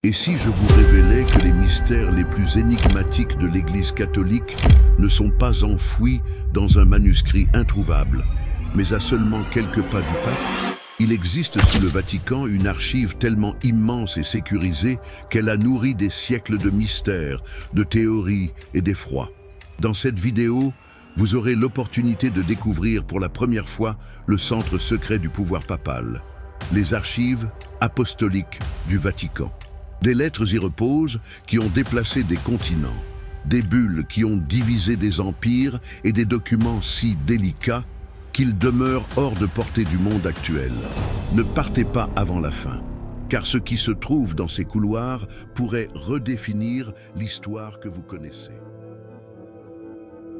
Et si je vous révélais que les mystères les plus énigmatiques de l'Église catholique ne sont pas enfouis dans un manuscrit introuvable, mais à seulement quelques pas du pape? Il existe sous le Vatican une archive tellement immense et sécurisée qu'elle a nourri des siècles de mystères, de théories et d'effrois. Dans cette vidéo, vous aurez l'opportunité de découvrir pour la première fois le centre secret du pouvoir papal, les archives apostoliques du Vatican. Des lettres y reposent qui ont déplacé des continents, des bulles qui ont divisé des empires et des documents si délicats qu'ils demeurent hors de portée du monde actuel. Ne partez pas avant la fin, car ce qui se trouve dans ces couloirs pourrait redéfinir l'histoire que vous connaissez.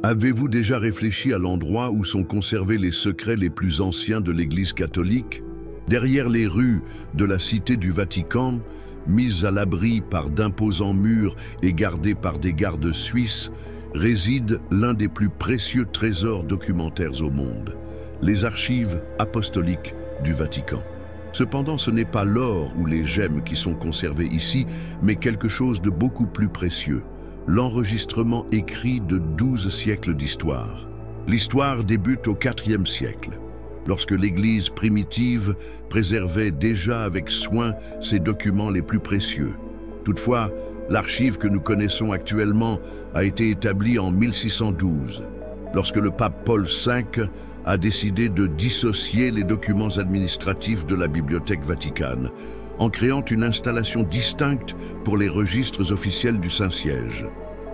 Avez-vous déjà réfléchi à l'endroit où sont conservés les secrets les plus anciens de l'Église catholique? Derrière les rues de la Cité du Vatican, mises à l'abri par d'imposants murs et gardées par des gardes suisses, réside l'un des plus précieux trésors documentaires au monde, les archives apostoliques du Vatican. Cependant, ce n'est pas l'or ou les gemmes qui sont conservés ici, mais quelque chose de beaucoup plus précieux, l'enregistrement écrit de 12 siècles d'histoire. L'histoire débute au IVe siècle, lorsque l'Église primitive préservait déjà avec soin ses documents les plus précieux. Toutefois, l'archive que nous connaissons actuellement a été établie en 1612, lorsque le pape Paul V a décidé de dissocier les documents administratifs de la Bibliothèque Vaticane, en créant une installation distincte pour les registres officiels du Saint-Siège.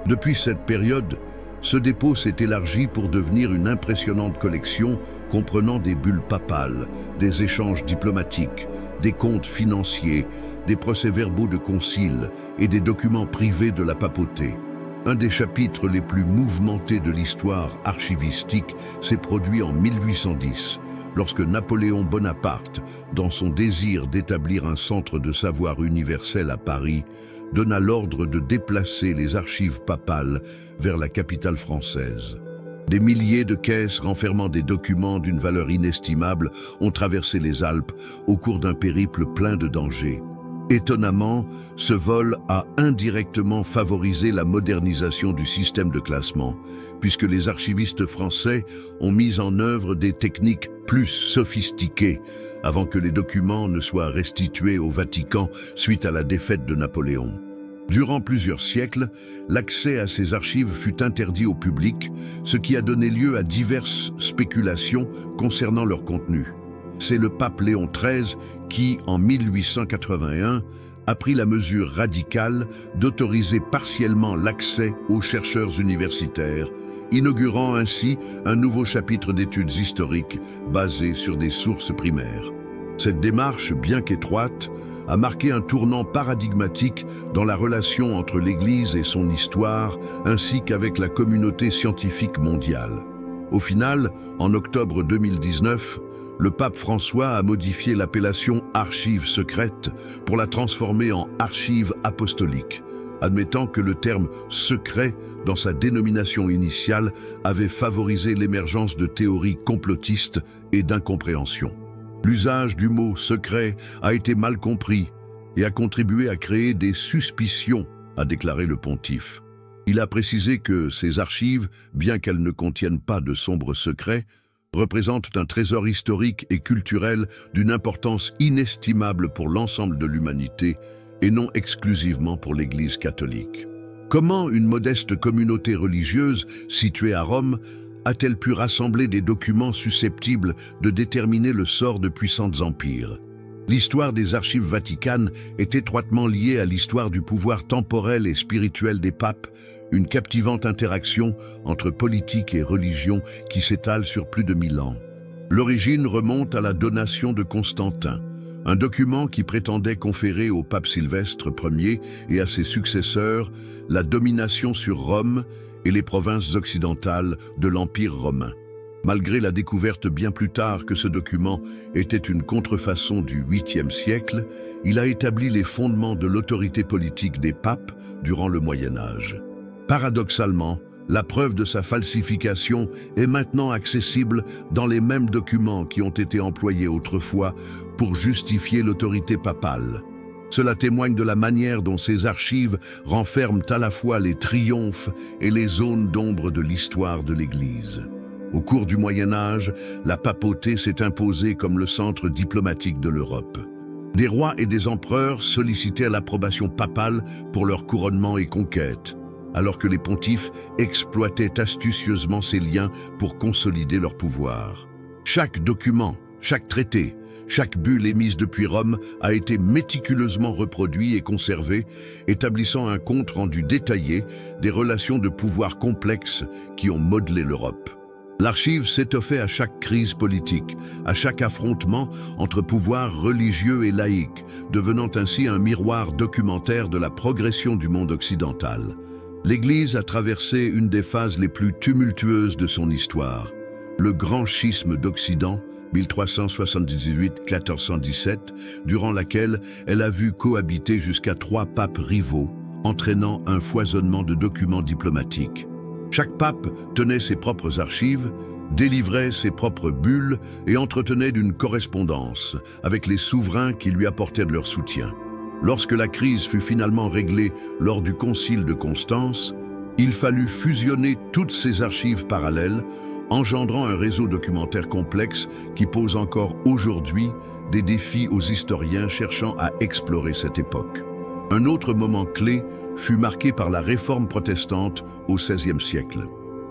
Depuis cette période, ce dépôt s'est élargi pour devenir une impressionnante collection comprenant des bulles papales, des échanges diplomatiques, des comptes financiers, des procès-verbaux de concile et des documents privés de la papauté. Un des chapitres les plus mouvementés de l'histoire archivistique s'est produit en 1810, lorsque Napoléon Bonaparte, dans son désir d'établir un centre de savoir universel à Paris, donna l'ordre de déplacer les archives papales vers la capitale française. Des milliers de caisses renfermant des documents d'une valeur inestimable ont traversé les Alpes au cours d'un périple plein de dangers. Étonnamment, ce vol a indirectement favorisé la modernisation du système de classement, puisque les archivistes français ont mis en œuvre des techniques plus sophistiquées avant que les documents ne soient restitués au Vatican suite à la défaite de Napoléon. Durant plusieurs siècles, l'accès à ces archives fut interdit au public, ce qui a donné lieu à diverses spéculations concernant leur contenu. C'est le pape Léon XIII qui, en 1881, a pris la mesure radicale d'autoriser partiellement l'accès aux chercheurs universitaires, inaugurant ainsi un nouveau chapitre d'études historiques basées sur des sources primaires. Cette démarche, bien qu'étroite, a marqué un tournant paradigmatique dans la relation entre l'Église et son histoire, ainsi qu'avec la communauté scientifique mondiale. Au final, en octobre 2019, le pape François a modifié l'appellation « archives secrètes » pour la transformer en « archives apostoliques », admettant que le terme « secret » dans sa dénomination initiale avait favorisé l'émergence de théories complotistes et d'incompréhension. L'usage du mot « secret » a été mal compris et a contribué à créer des suspicions, a déclaré le pontife. Il a précisé que ces archives, bien qu'elles ne contiennent pas de sombres secrets, représentent un trésor historique et culturel d'une importance inestimable pour l'ensemble de l'humanité et non exclusivement pour l'Église catholique. Comment une modeste communauté religieuse située à Rome a-t-elle pu rassembler des documents susceptibles de déterminer le sort de puissants empires? L'histoire des archives vaticanes est étroitement liée à l'histoire du pouvoir temporel et spirituel des papes, une captivante interaction entre politique et religion qui s'étale sur plus de 1000 ans. L'origine remonte à la donation de Constantin, un document qui prétendait conférer au pape Sylvestre Ier et à ses successeurs la domination sur Rome et les provinces occidentales de l'Empire romain. Malgré la découverte bien plus tard que ce document était une contrefaçon du 8e siècle, il a établi les fondements de l'autorité politique des papes durant le Moyen Âge. Paradoxalement, la preuve de sa falsification est maintenant accessible dans les mêmes documents qui ont été employés autrefois pour justifier l'autorité papale. Cela témoigne de la manière dont ces archives renferment à la fois les triomphes et les zones d'ombre de l'histoire de l'Église. Au cours du Moyen Âge, la papauté s'est imposée comme le centre diplomatique de l'Europe. Des rois et des empereurs sollicitaient l'approbation papale pour leur couronnement et conquête, alors que les pontifes exploitaient astucieusement ces liens pour consolider leur pouvoir. Chaque document, chaque traité, chaque bulle émise depuis Rome a été méticuleusement reproduit et conservé, établissant un compte rendu détaillé des relations de pouvoir complexes qui ont modelé l'Europe. L'archive s'étoffait à chaque crise politique, à chaque affrontement entre pouvoirs religieux et laïques, devenant ainsi un miroir documentaire de la progression du monde occidental. L'Église a traversé une des phases les plus tumultueuses de son histoire. Le grand schisme d'Occident, 1378-1417, durant laquelle elle a vu cohabiter jusqu'à 3 papes rivaux, entraînant un foisonnement de documents diplomatiques. Chaque pape tenait ses propres archives, délivrait ses propres bulles et entretenait une correspondance avec les souverains qui lui apportaient de leur soutien. Lorsque la crise fut finalement réglée lors du Concile de Constance, il fallut fusionner toutes ces archives parallèles, engendrant un réseau documentaire complexe qui pose encore aujourd'hui des défis aux historiens cherchant à explorer cette époque. Un autre moment clé fut marqué par la réforme protestante au XVIe siècle.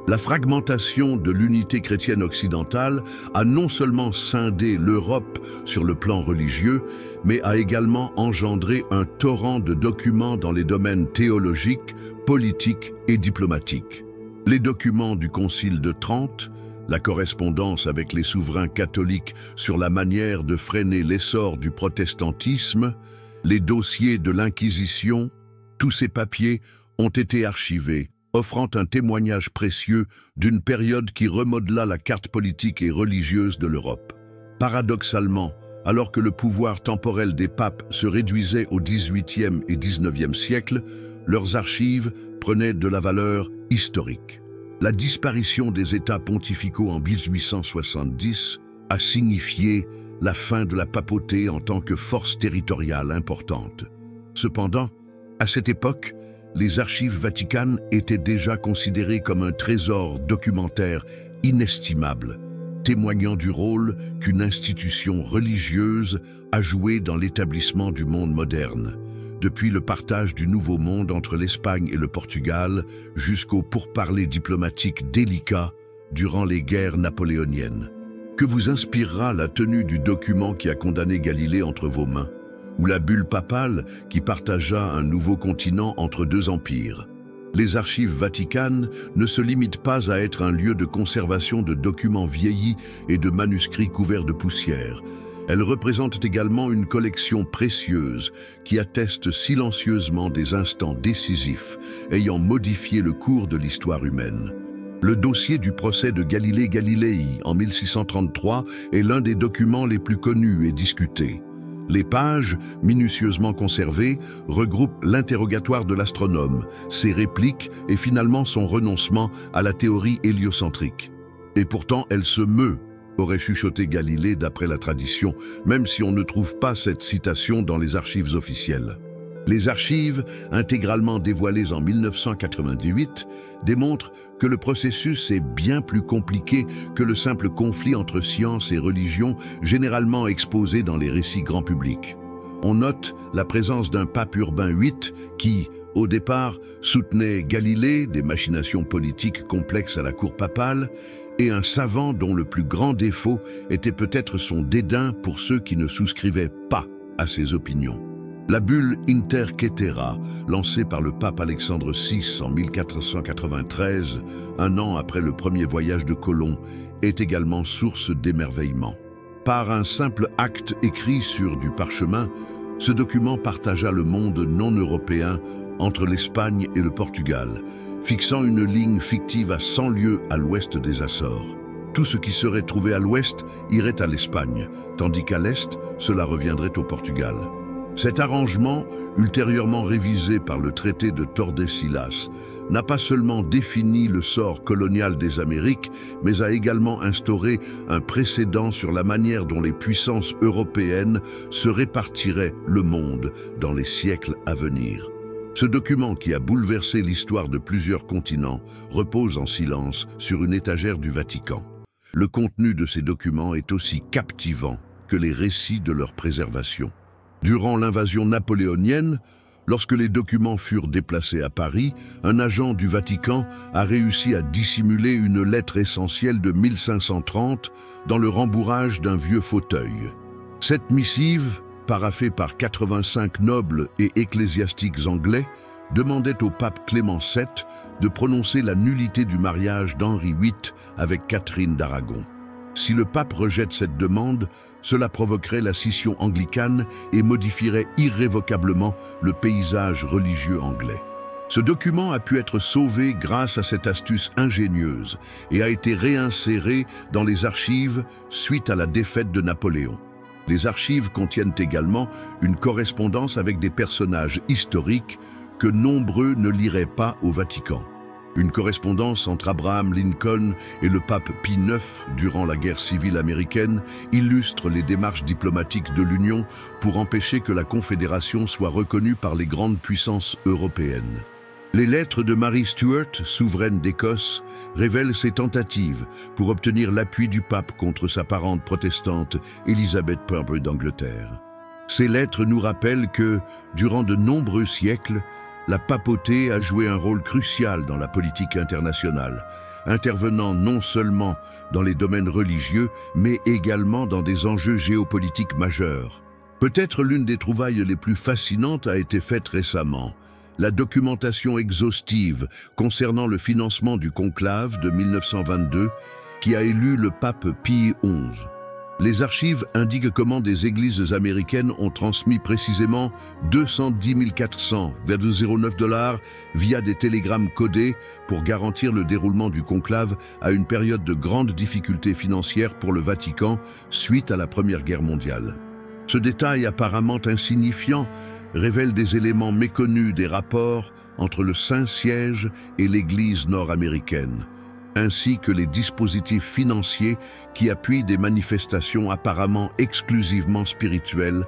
La fragmentation de l'unité chrétienne occidentale a non seulement scindé l'Europe sur le plan religieux, mais a également engendré un torrent de documents dans les domaines théologiques, politiques et diplomatiques. Les documents du Concile de Trente, la correspondance avec les souverains catholiques sur la manière de freiner l'essor du protestantisme, les dossiers de l'Inquisition, tous ces papiers ont été archivés, offrant un témoignage précieux d'une période qui remodela la carte politique et religieuse de l'Europe. Paradoxalement, alors que le pouvoir temporel des papes se réduisait au XVIIIe et XIXe siècle, leurs archives prenaient de la valeur historique. La disparition des États pontificaux en 1870 a signifié la fin de la papauté en tant que force territoriale importante. Cependant, à cette époque, les archives vaticanes étaient déjà considérées comme un trésor documentaire inestimable, témoignant du rôle qu'une institution religieuse a joué dans l'établissement du monde moderne, depuis le partage du Nouveau Monde entre l'Espagne et le Portugal jusqu'aux pourparlers diplomatiques délicats durant les guerres napoléoniennes. Que vous inspirera la tenue du document qui a condamné Galilée entre vos mains, ou la bulle papale qui partagea un nouveau continent entre 2 empires? Les archives vaticanes ne se limitent pas à être un lieu de conservation de documents vieillis et de manuscrits couverts de poussière. Elles représentent également une collection précieuse qui atteste silencieusement des instants décisifs ayant modifié le cours de l'histoire humaine. Le dossier du procès de Galilée Galilei en 1633 est l'un des documents les plus connus et discutés. Les pages, minutieusement conservées, regroupent l'interrogatoire de l'astronome, ses répliques et finalement son renoncement à la théorie héliocentrique. Et pourtant, elle se meut, aurait chuchoté Galilée d'après la tradition, même si on ne trouve pas cette citation dans les archives officielles. Les archives, intégralement dévoilées en 1998, démontrent que le processus est bien plus compliqué que le simple conflit entre science et religion, généralement exposé dans les récits grand public. On note la présence d'un pape Urbain VIII qui, au départ, soutenait Galilée, des machinations politiques complexes à la cour papale, et un savant dont le plus grand défaut était peut-être son dédain pour ceux qui ne souscrivaient pas à ses opinions. La bulle Inter Caetera, lancée par le pape Alexandre VI en 1493, un an après le premier voyage de Colomb, est également source d'émerveillement. Par un simple acte écrit sur du parchemin, ce document partagea le monde non européen entre l'Espagne et le Portugal, fixant une ligne fictive à 100 lieues à l'ouest des Açores. Tout ce qui serait trouvé à l'ouest irait à l'Espagne, tandis qu'à l'est, cela reviendrait au Portugal. Cet arrangement, ultérieurement révisé par le traité de Tordesillas, n'a pas seulement défini le sort colonial des Amériques, mais a également instauré un précédent sur la manière dont les puissances européennes se répartiraient le monde dans les siècles à venir. Ce document, qui a bouleversé l'histoire de plusieurs continents, repose en silence sur une étagère du Vatican. Le contenu de ces documents est aussi captivant que les récits de leur préservation. Durant l'invasion napoléonienne, lorsque les documents furent déplacés à Paris, un agent du Vatican a réussi à dissimuler une lettre essentielle de 1530 dans le rembourrage d'un vieux fauteuil. Cette missive, paraphée par 85 nobles et ecclésiastiques anglais, demandait au pape Clément VII de prononcer la nullité du mariage d'Henri VIII avec Catherine d'Aragon. Si le pape rejette cette demande, cela provoquerait la scission anglicane et modifierait irrévocablement le paysage religieux anglais. Ce document a pu être sauvé grâce à cette astuce ingénieuse et a été réinséré dans les archives suite à la défaite de Napoléon. Les archives contiennent également une correspondance avec des personnages historiques que nombreux ne liraient pas au Vatican. Une correspondance entre Abraham Lincoln et le pape Pie IX durant la guerre civile américaine illustre les démarches diplomatiques de l'Union pour empêcher que la Confédération soit reconnue par les grandes puissances européennes. Les lettres de Marie Stuart, souveraine d'Écosse, révèlent ses tentatives pour obtenir l'appui du pape contre sa parente protestante, Élisabeth Ier d'Angleterre. Ces lettres nous rappellent que, durant de nombreux siècles, la papauté a joué un rôle crucial dans la politique internationale, intervenant non seulement dans les domaines religieux, mais également dans des enjeux géopolitiques majeurs. Peut-être l'une des trouvailles les plus fascinantes a été faite récemment: la documentation exhaustive concernant le financement du conclave de 1922 qui a élu le pape Pie XI. Les archives indiquent comment des églises américaines ont transmis précisément 210 400,09 $ via des télégrammes codés pour garantir le déroulement du conclave à une période de grande difficulté financière pour le Vatican suite à la Première Guerre mondiale. Ce détail apparemment insignifiant révèle des éléments méconnus des rapports entre le Saint-Siège et l'Église nord-américaine, ainsi que les dispositifs financiers qui appuient des manifestations apparemment exclusivement spirituelles,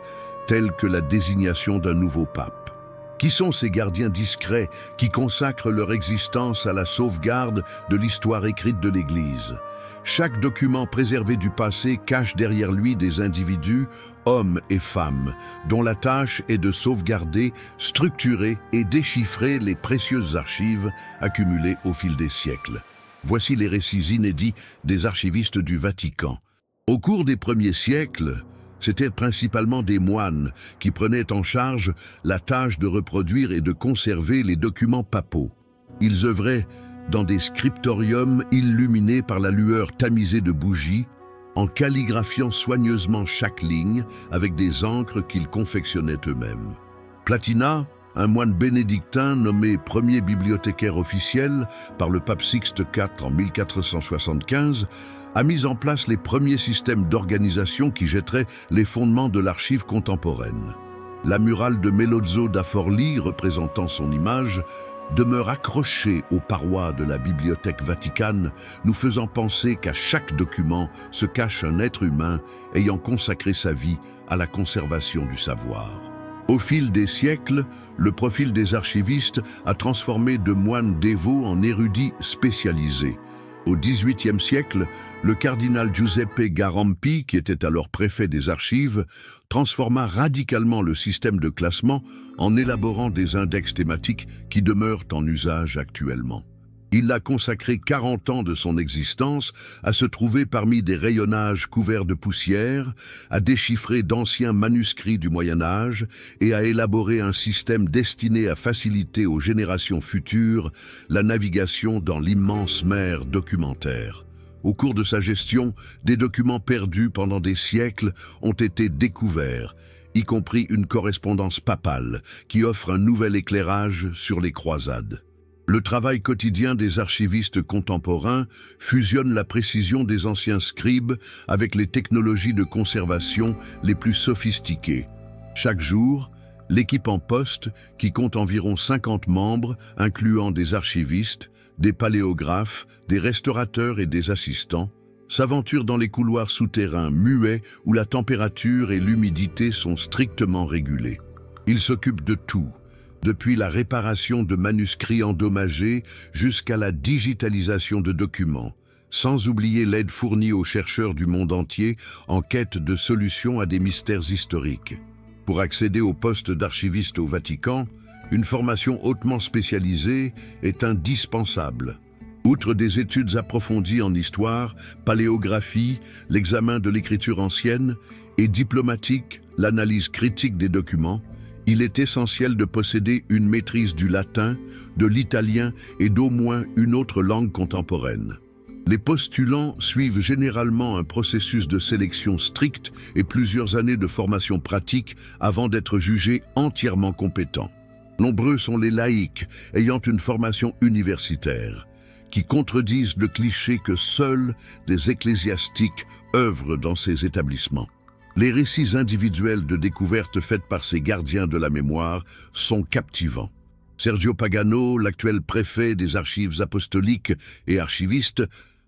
telles que la désignation d'un nouveau pape. Qui sont ces gardiens discrets qui consacrent leur existence à la sauvegarde de l'histoire écrite de l'Église? Chaque document préservé du passé cache derrière lui des individus, hommes et femmes, dont la tâche est de sauvegarder, structurer et déchiffrer les précieuses archives accumulées au fil des siècles. Voici les récits inédits des archivistes du Vatican. Au cours des premiers siècles, c'étaient principalement des moines qui prenaient en charge la tâche de reproduire et de conserver les documents papaux. Ils œuvraient dans des scriptoriums illuminés par la lueur tamisée de bougies, en calligraphiant soigneusement chaque ligne avec des encres qu'ils confectionnaient eux-mêmes. Platina, un moine bénédictin nommé premier bibliothécaire officiel par le pape Sixte IV en 1475, a mis en place les premiers systèmes d'organisation qui jetteraient les fondements de l'archive contemporaine. La murale de Melozzo da Forlì, représentant son image, demeure accrochée aux parois de la bibliothèque vaticane, nous faisant penser qu'à chaque document se cache un être humain ayant consacré sa vie à la conservation du savoir. Au fil des siècles, le profil des archivistes a transformé de moines dévots en érudits spécialisés. Au XVIIIe siècle, le cardinal Giuseppe Garampi, qui était alors préfet des archives, transforma radicalement le système de classement en élaborant des index thématiques qui demeurent en usage actuellement. Il a consacré 40 ans de son existence à se trouver parmi des rayonnages couverts de poussière, à déchiffrer d'anciens manuscrits du Moyen-Âge et à élaborer un système destiné à faciliter aux générations futures la navigation dans l'immense mer documentaire. Au cours de sa gestion, des documents perdus pendant des siècles ont été découverts, y compris une correspondance papale qui offre un nouvel éclairage sur les croisades. Le travail quotidien des archivistes contemporains fusionne la précision des anciens scribes avec les technologies de conservation les plus sophistiquées. Chaque jour, L'équipe en poste, qui compte environ 50 membres, incluant des archivistes, des paléographes, des restaurateurs et des assistants, s'aventure dans les couloirs souterrains muets où la température et l'humidité sont strictement régulées. Ils s'occupent de tout, depuis la réparation de manuscrits endommagés jusqu'à la digitalisation de documents, sans oublier l'aide fournie aux chercheurs du monde entier en quête de solutions à des mystères historiques. Pour accéder au poste d'archiviste au Vatican, une formation hautement spécialisée est indispensable. Outre des études approfondies en histoire, paléographie, l'examen de l'écriture ancienne et diplomatique, l'analyse critique des documents, il est essentiel de posséder une maîtrise du latin, de l'italien et d'au moins une autre langue contemporaine. Les postulants suivent généralement un processus de sélection strict et plusieurs années de formation pratique avant d'être jugés entièrement compétents. Nombreux sont les laïcs ayant une formation universitaire, qui contredisent le cliché que seuls des ecclésiastiques œuvrent dans ces établissements. Les récits individuels de découvertes faites par ces gardiens de la mémoire sont captivants. Sergio Pagano, l'actuel préfet des archives apostoliques et archiviste,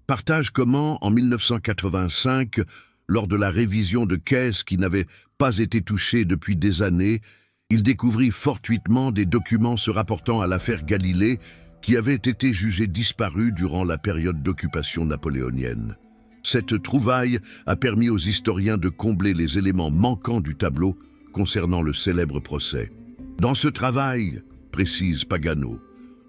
partage comment, en 1985, lors de la révision de caisses qui n'avaient pas été touchées depuis des années, il découvrit fortuitement des documents se rapportant à l'affaire Galilée qui avaient été jugés disparus durant la période d'occupation napoléonienne. Cette trouvaille a permis aux historiens de combler les éléments manquants du tableau concernant le célèbre procès. Dans ce travail, précise Pagano,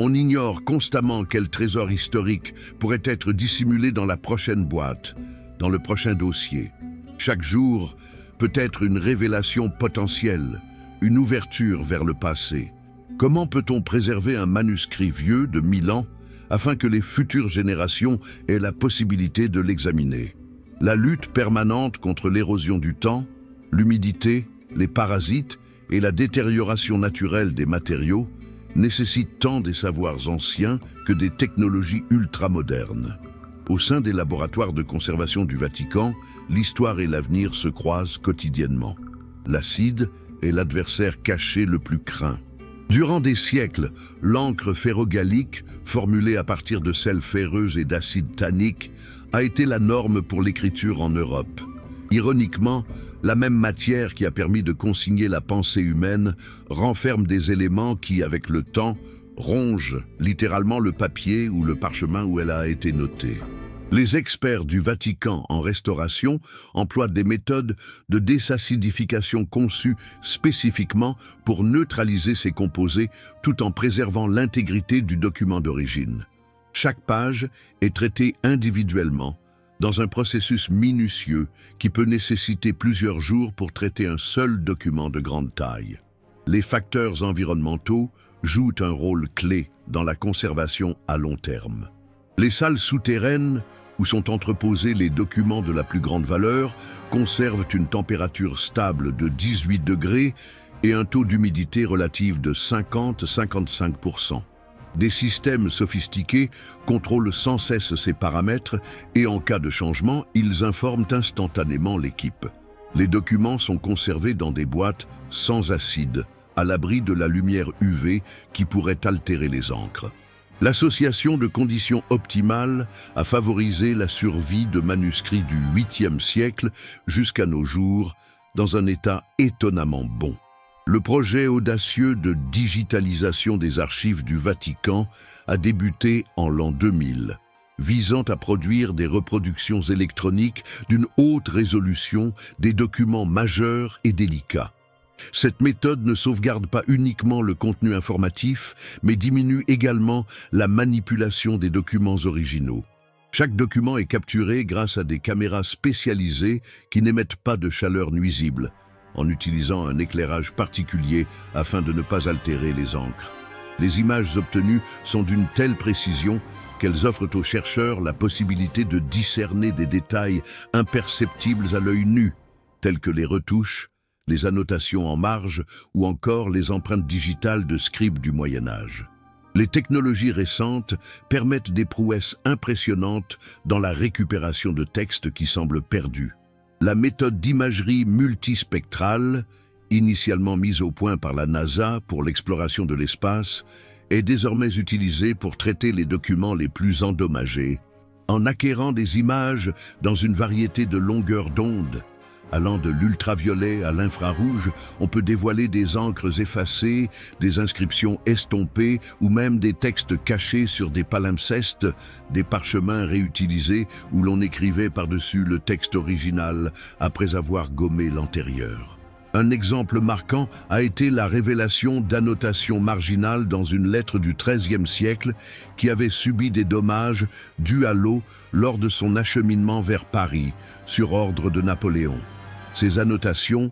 on ignore constamment quel trésor historique pourrait être dissimulé dans la prochaine boîte, dans le prochain dossier. Chaque jour peut être une révélation potentielle, une ouverture vers le passé. Comment peut-on préserver un manuscrit vieux de 1000 ans afin que les futures générations aient la possibilité de l'examiner? La lutte permanente contre l'érosion du temps, l'humidité, les parasites et la détérioration naturelle des matériaux nécessite tant des savoirs anciens que des technologies ultramodernes. Au sein des laboratoires de conservation du Vatican, l'histoire et l'avenir se croisent quotidiennement. L'acide est l'adversaire caché le plus craint. Durant des siècles, l'encre ferrogallique, formulée à partir de sels ferreux et d'acide tannique, a été la norme pour l'écriture en Europe. Ironiquement, la même matière qui a permis de consigner la pensée humaine renferme des éléments qui, avec le temps, rongent littéralement le papier ou le parchemin où elle a été notée. Les experts du Vatican en restauration emploient des méthodes de désacidification conçues spécifiquement pour neutraliser ces composés tout en préservant l'intégrité du document d'origine. Chaque page est traitée individuellement dans un processus minutieux qui peut nécessiter plusieurs jours pour traiter un seul document de grande taille. Les facteurs environnementaux jouent un rôle clé dans la conservation à long terme. Les salles souterraines, où sont entreposés les documents de la plus grande valeur, conservent une température stable de 18 degrés et un taux d'humidité relative de 50-55%. Des systèmes sophistiqués contrôlent sans cesse ces paramètres et en cas de changement, ils informent instantanément l'équipe. Les documents sont conservés dans des boîtes sans acide, à l'abri de la lumière UV qui pourrait altérer les encres. L'association de conditions optimales a favorisé la survie de manuscrits du 8e siècle jusqu'à nos jours dans un état étonnamment bon. Le projet audacieux de digitalisation des archives du Vatican a débuté en l'an 2000, visant à produire des reproductions électroniques d'une haute résolution des documents majeurs et délicats. Cette méthode ne sauvegarde pas uniquement le contenu informatif, mais diminue également la manipulation des documents originaux. Chaque document est capturé grâce à des caméras spécialisées qui n'émettent pas de chaleur nuisible, en utilisant un éclairage particulier afin de ne pas altérer les encres. Les images obtenues sont d'une telle précision qu'elles offrent aux chercheurs la possibilité de discerner des détails imperceptibles à l'œil nu, tels que les retouches, les annotations en marge ou encore les empreintes digitales de scribes du Moyen-Âge. Les technologies récentes permettent des prouesses impressionnantes dans la récupération de textes qui semblent perdus. La méthode d'imagerie multispectrale, initialement mise au point par la NASA pour l'exploration de l'espace, est désormais utilisée pour traiter les documents les plus endommagés, en acquérant des images dans une variété de longueurs d'onde. Allant de l'ultraviolet à l'infrarouge, on peut dévoiler des encres effacées, des inscriptions estompées ou même des textes cachés sur des palimpsestes, des parchemins réutilisés où l'on écrivait par-dessus le texte original après avoir gommé l'antérieur. Un exemple marquant a été la révélation d'annotations marginales dans une lettre du XIIIe siècle qui avait subi des dommages dus à l'eau lors de son acheminement vers Paris, sur ordre de Napoléon. Ces annotations,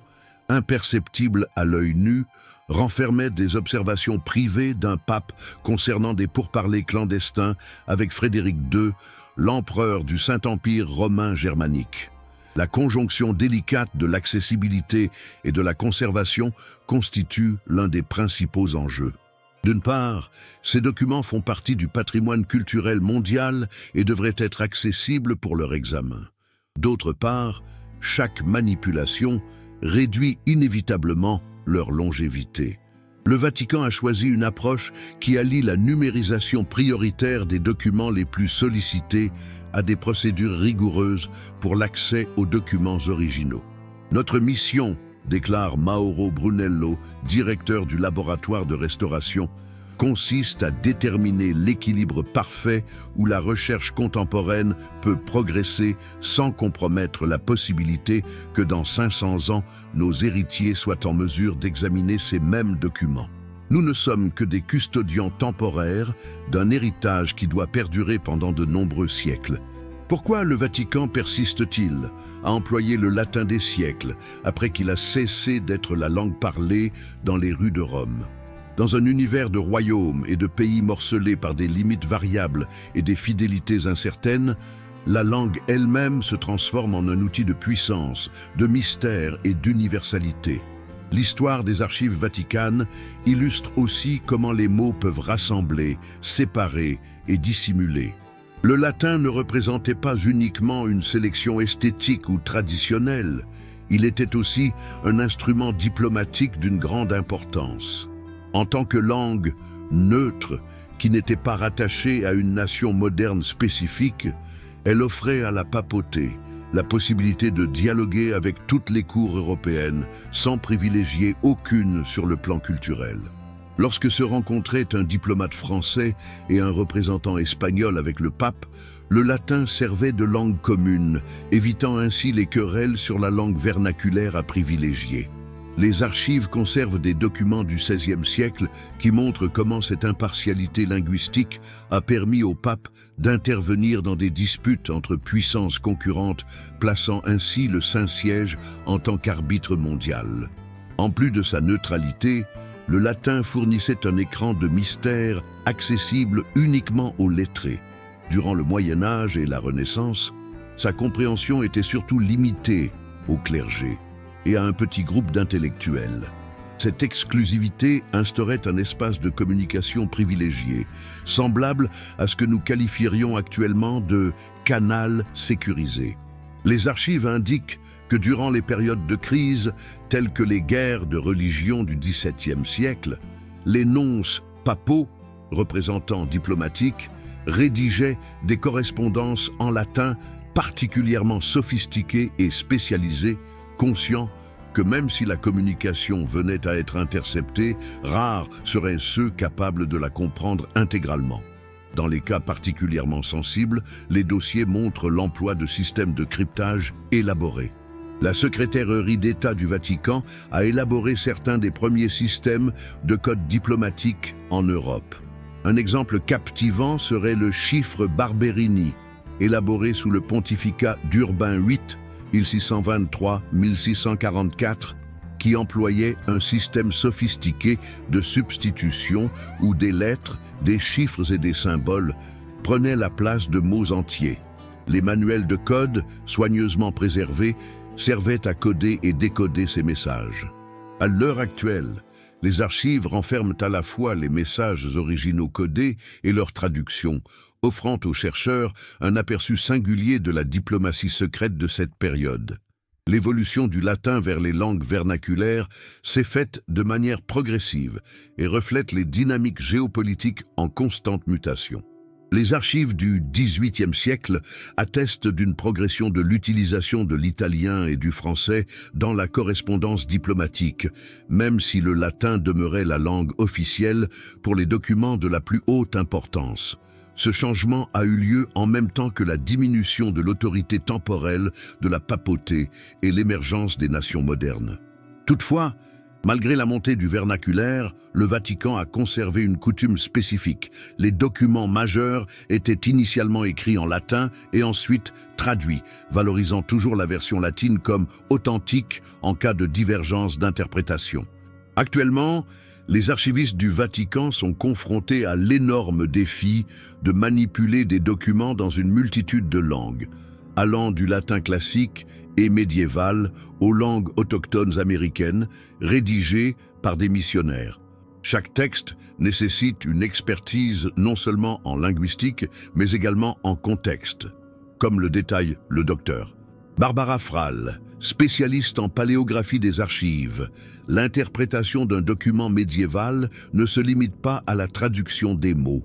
imperceptibles à l'œil nu, renfermaient des observations privées d'un pape concernant des pourparlers clandestins avec Frédéric II, l'empereur du Saint-Empire romain germanique. La conjonction délicate de l'accessibilité et de la conservation constitue l'un des principaux enjeux. D'une part, ces documents font partie du patrimoine culturel mondial et devraient être accessibles pour leur examen. D'autre part, chaque manipulation réduit inévitablement leur longévité. Le Vatican a choisi une approche qui allie la numérisation prioritaire des documents les plus sollicités à des procédures rigoureuses pour l'accès aux documents originaux. Notre mission, déclare Mauro Brunello, directeur du laboratoire de restauration, consiste à déterminer l'équilibre parfait où la recherche contemporaine peut progresser sans compromettre la possibilité que dans 500 ans, nos héritiers soient en mesure d'examiner ces mêmes documents. Nous ne sommes que des custodiens temporaires d'un héritage qui doit perdurer pendant de nombreux siècles. Pourquoi le Vatican persiste-t-il à employer le latin des siècles après qu'il a cessé d'être la langue parlée dans les rues de Rome ? Dans un univers de royaumes et de pays morcelés par des limites variables et des fidélités incertaines, la langue elle-même se transforme en un outil de puissance, de mystère et d'universalité. L'histoire des archives vaticanes illustre aussi comment les mots peuvent rassembler, séparer et dissimuler. Le latin ne représentait pas uniquement une sélection esthétique ou traditionnelle, il était aussi un instrument diplomatique d'une grande importance. En tant que langue neutre, qui n'était pas rattachée à une nation moderne spécifique, elle offrait à la papauté la possibilité de dialoguer avec toutes les cours européennes sans privilégier aucune sur le plan culturel. Lorsque se rencontraient un diplomate français et un représentant espagnol avec le pape, le latin servait de langue commune, évitant ainsi les querelles sur la langue vernaculaire à privilégier. Les archives conservent des documents du XVIe siècle qui montrent comment cette impartialité linguistique a permis au pape d'intervenir dans des disputes entre puissances concurrentes, plaçant ainsi le Saint-Siège en tant qu'arbitre mondial. En plus de sa neutralité, le latin fournissait un écran de mystère accessible uniquement aux lettrés. Durant le Moyen Âge et la Renaissance, sa compréhension était surtout limitée au clergé et à un petit groupe d'intellectuels. Cette exclusivité instaurait un espace de communication privilégié, semblable à ce que nous qualifierions actuellement de canal sécurisé. Les archives indiquent que durant les périodes de crise, telles que les guerres de religion du XVIIe siècle, les nonces papaux, représentants diplomatiques, rédigeaient des correspondances en latin particulièrement sophistiquées et spécialisées, conscients que même si la communication venait à être interceptée, rares seraient ceux capables de la comprendre intégralement. Dans les cas particulièrement sensibles, les dossiers montrent l'emploi de systèmes de cryptage élaborés. La secrétairerie d'État du Vatican a élaboré certains des premiers systèmes de code diplomatique en Europe. Un exemple captivant serait le chiffre Barberini, élaboré sous le pontificat d'Urbain VIII, 1623-1644, qui employait un système sophistiqué de substitution où des lettres, des chiffres et des symboles prenaient la place de mots entiers. Les manuels de code, soigneusement préservés, servaient à coder et décoder ces messages. À l'heure actuelle, les archives renferment à la fois les messages originaux codés et leur traduction, offrant aux chercheurs un aperçu singulier de la diplomatie secrète de cette période. L'évolution du latin vers les langues vernaculaires s'est faite de manière progressive et reflète les dynamiques géopolitiques en constante mutation. Les archives du XVIIIe siècle attestent d'une progression de l'utilisation de l'italien et du français dans la correspondance diplomatique, même si le latin demeurait la langue officielle pour les documents de la plus haute importance. Ce changement a eu lieu en même temps que la diminution de l'autorité temporelle de la papauté et l'émergence des nations modernes. Toutefois, malgré la montée du vernaculaire, le Vatican a conservé une coutume spécifique. Les documents majeurs étaient initialement écrits en latin et ensuite traduits, valorisant toujours la version latine comme authentique en cas de divergence d'interprétation. Actuellement, les archivistes du Vatican sont confrontés à l'énorme défi de manipuler des documents dans une multitude de langues, allant du latin classique et médiéval aux langues autochtones américaines, rédigées par des missionnaires. Chaque texte nécessite une expertise non seulement en linguistique, mais également en contexte, comme le détaille le docteur Barbara Frall, spécialiste en paléographie des archives. L'interprétation d'un document médiéval ne se limite pas à la traduction des mots.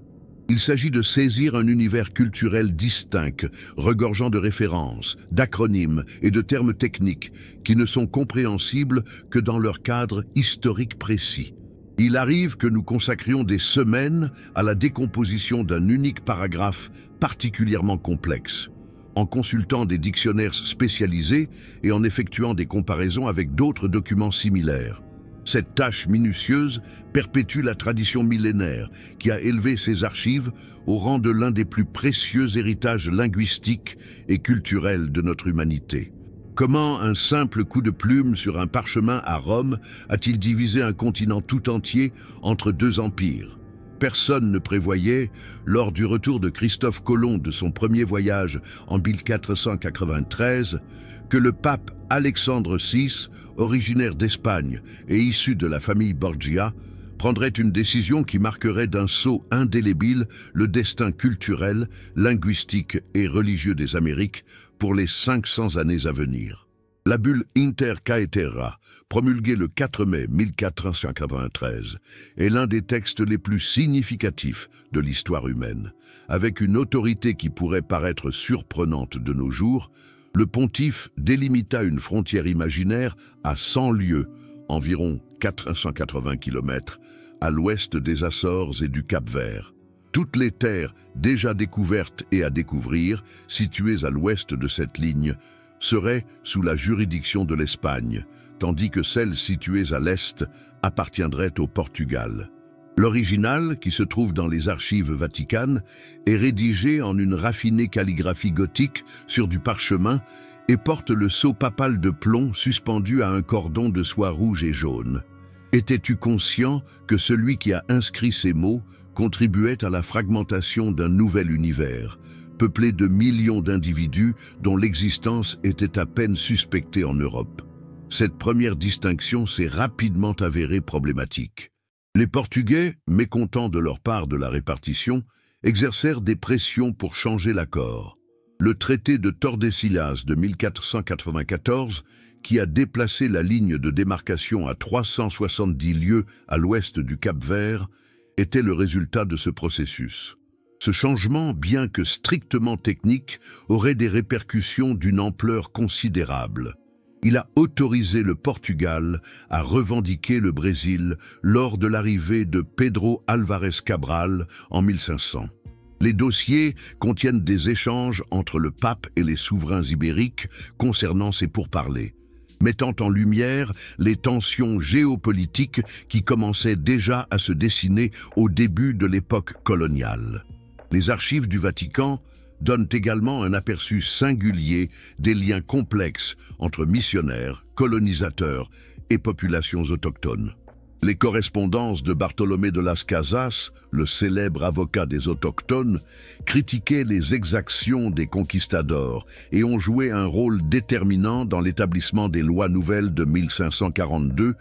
Il s'agit de saisir un univers culturel distinct, regorgeant de références, d'acronymes et de termes techniques qui ne sont compréhensibles que dans leur cadre historique précis. Il arrive que nous consacrions des semaines à la décomposition d'un unique paragraphe particulièrement complexe, en consultant des dictionnaires spécialisés et en effectuant des comparaisons avec d'autres documents similaires. Cette tâche minutieuse perpétue la tradition millénaire qui a élevé ces archives au rang de l'un des plus précieux héritages linguistiques et culturels de notre humanité. Comment un simple coup de plume sur un parchemin à Rome a-t-il divisé un continent tout entier entre deux empires ? Personne ne prévoyait, lors du retour de Christophe Colomb de son premier voyage en 1493, que le pape Alexandre VI, originaire d'Espagne et issu de la famille Borgia, prendrait une décision qui marquerait d'un sceau indélébile le destin culturel, linguistique et religieux des Amériques pour les 500 années à venir. La bulle Inter Caetera, promulguée le 4 mai 1493, est l'un des textes les plus significatifs de l'histoire humaine. Avec une autorité qui pourrait paraître surprenante de nos jours, le pontife délimita une frontière imaginaire à 100 lieues, environ 480 km, à l'ouest des Açores et du Cap-Vert. Toutes les terres déjà découvertes et à découvrir, situées à l'ouest de cette ligne, seraient sous la juridiction de l'Espagne, tandis que celles situées à l'est appartiendraient au Portugal. L'original, qui se trouve dans les archives vaticanes, est rédigé en une raffinée calligraphie gothique sur du parchemin et porte le sceau papal de plomb suspendu à un cordon de soie rouge et jaune. Étais-tu conscient que celui qui a inscrit ces mots contribuait à la fragmentation d'un nouvel univers, peuplé de millions d'individus dont l'existence était à peine suspectée en Europe? Cette première distinction s'est rapidement avérée problématique. Les Portugais, mécontents de leur part de la répartition, exercèrent des pressions pour changer l'accord. Le traité de Tordesillas de 1494, qui a déplacé la ligne de démarcation à 370 lieues à l'ouest du Cap-Vert, était le résultat de ce processus. Ce changement, bien que strictement technique, aurait des répercussions d'une ampleur considérable. Il a autorisé le Portugal à revendiquer le Brésil lors de l'arrivée de Pedro Álvares Cabral en 1500. Les dossiers contiennent des échanges entre le pape et les souverains ibériques concernant ces pourparlers, mettant en lumière les tensions géopolitiques qui commençaient déjà à se dessiner au début de l'époque coloniale. Les archives du Vatican donnent également un aperçu singulier des liens complexes entre missionnaires, colonisateurs et populations autochtones. Les correspondances de Bartolomé de las Casas, le célèbre avocat des autochtones, critiquaient les exactions des conquistadors et ont joué un rôle déterminant dans l'établissement des lois nouvelles de 1542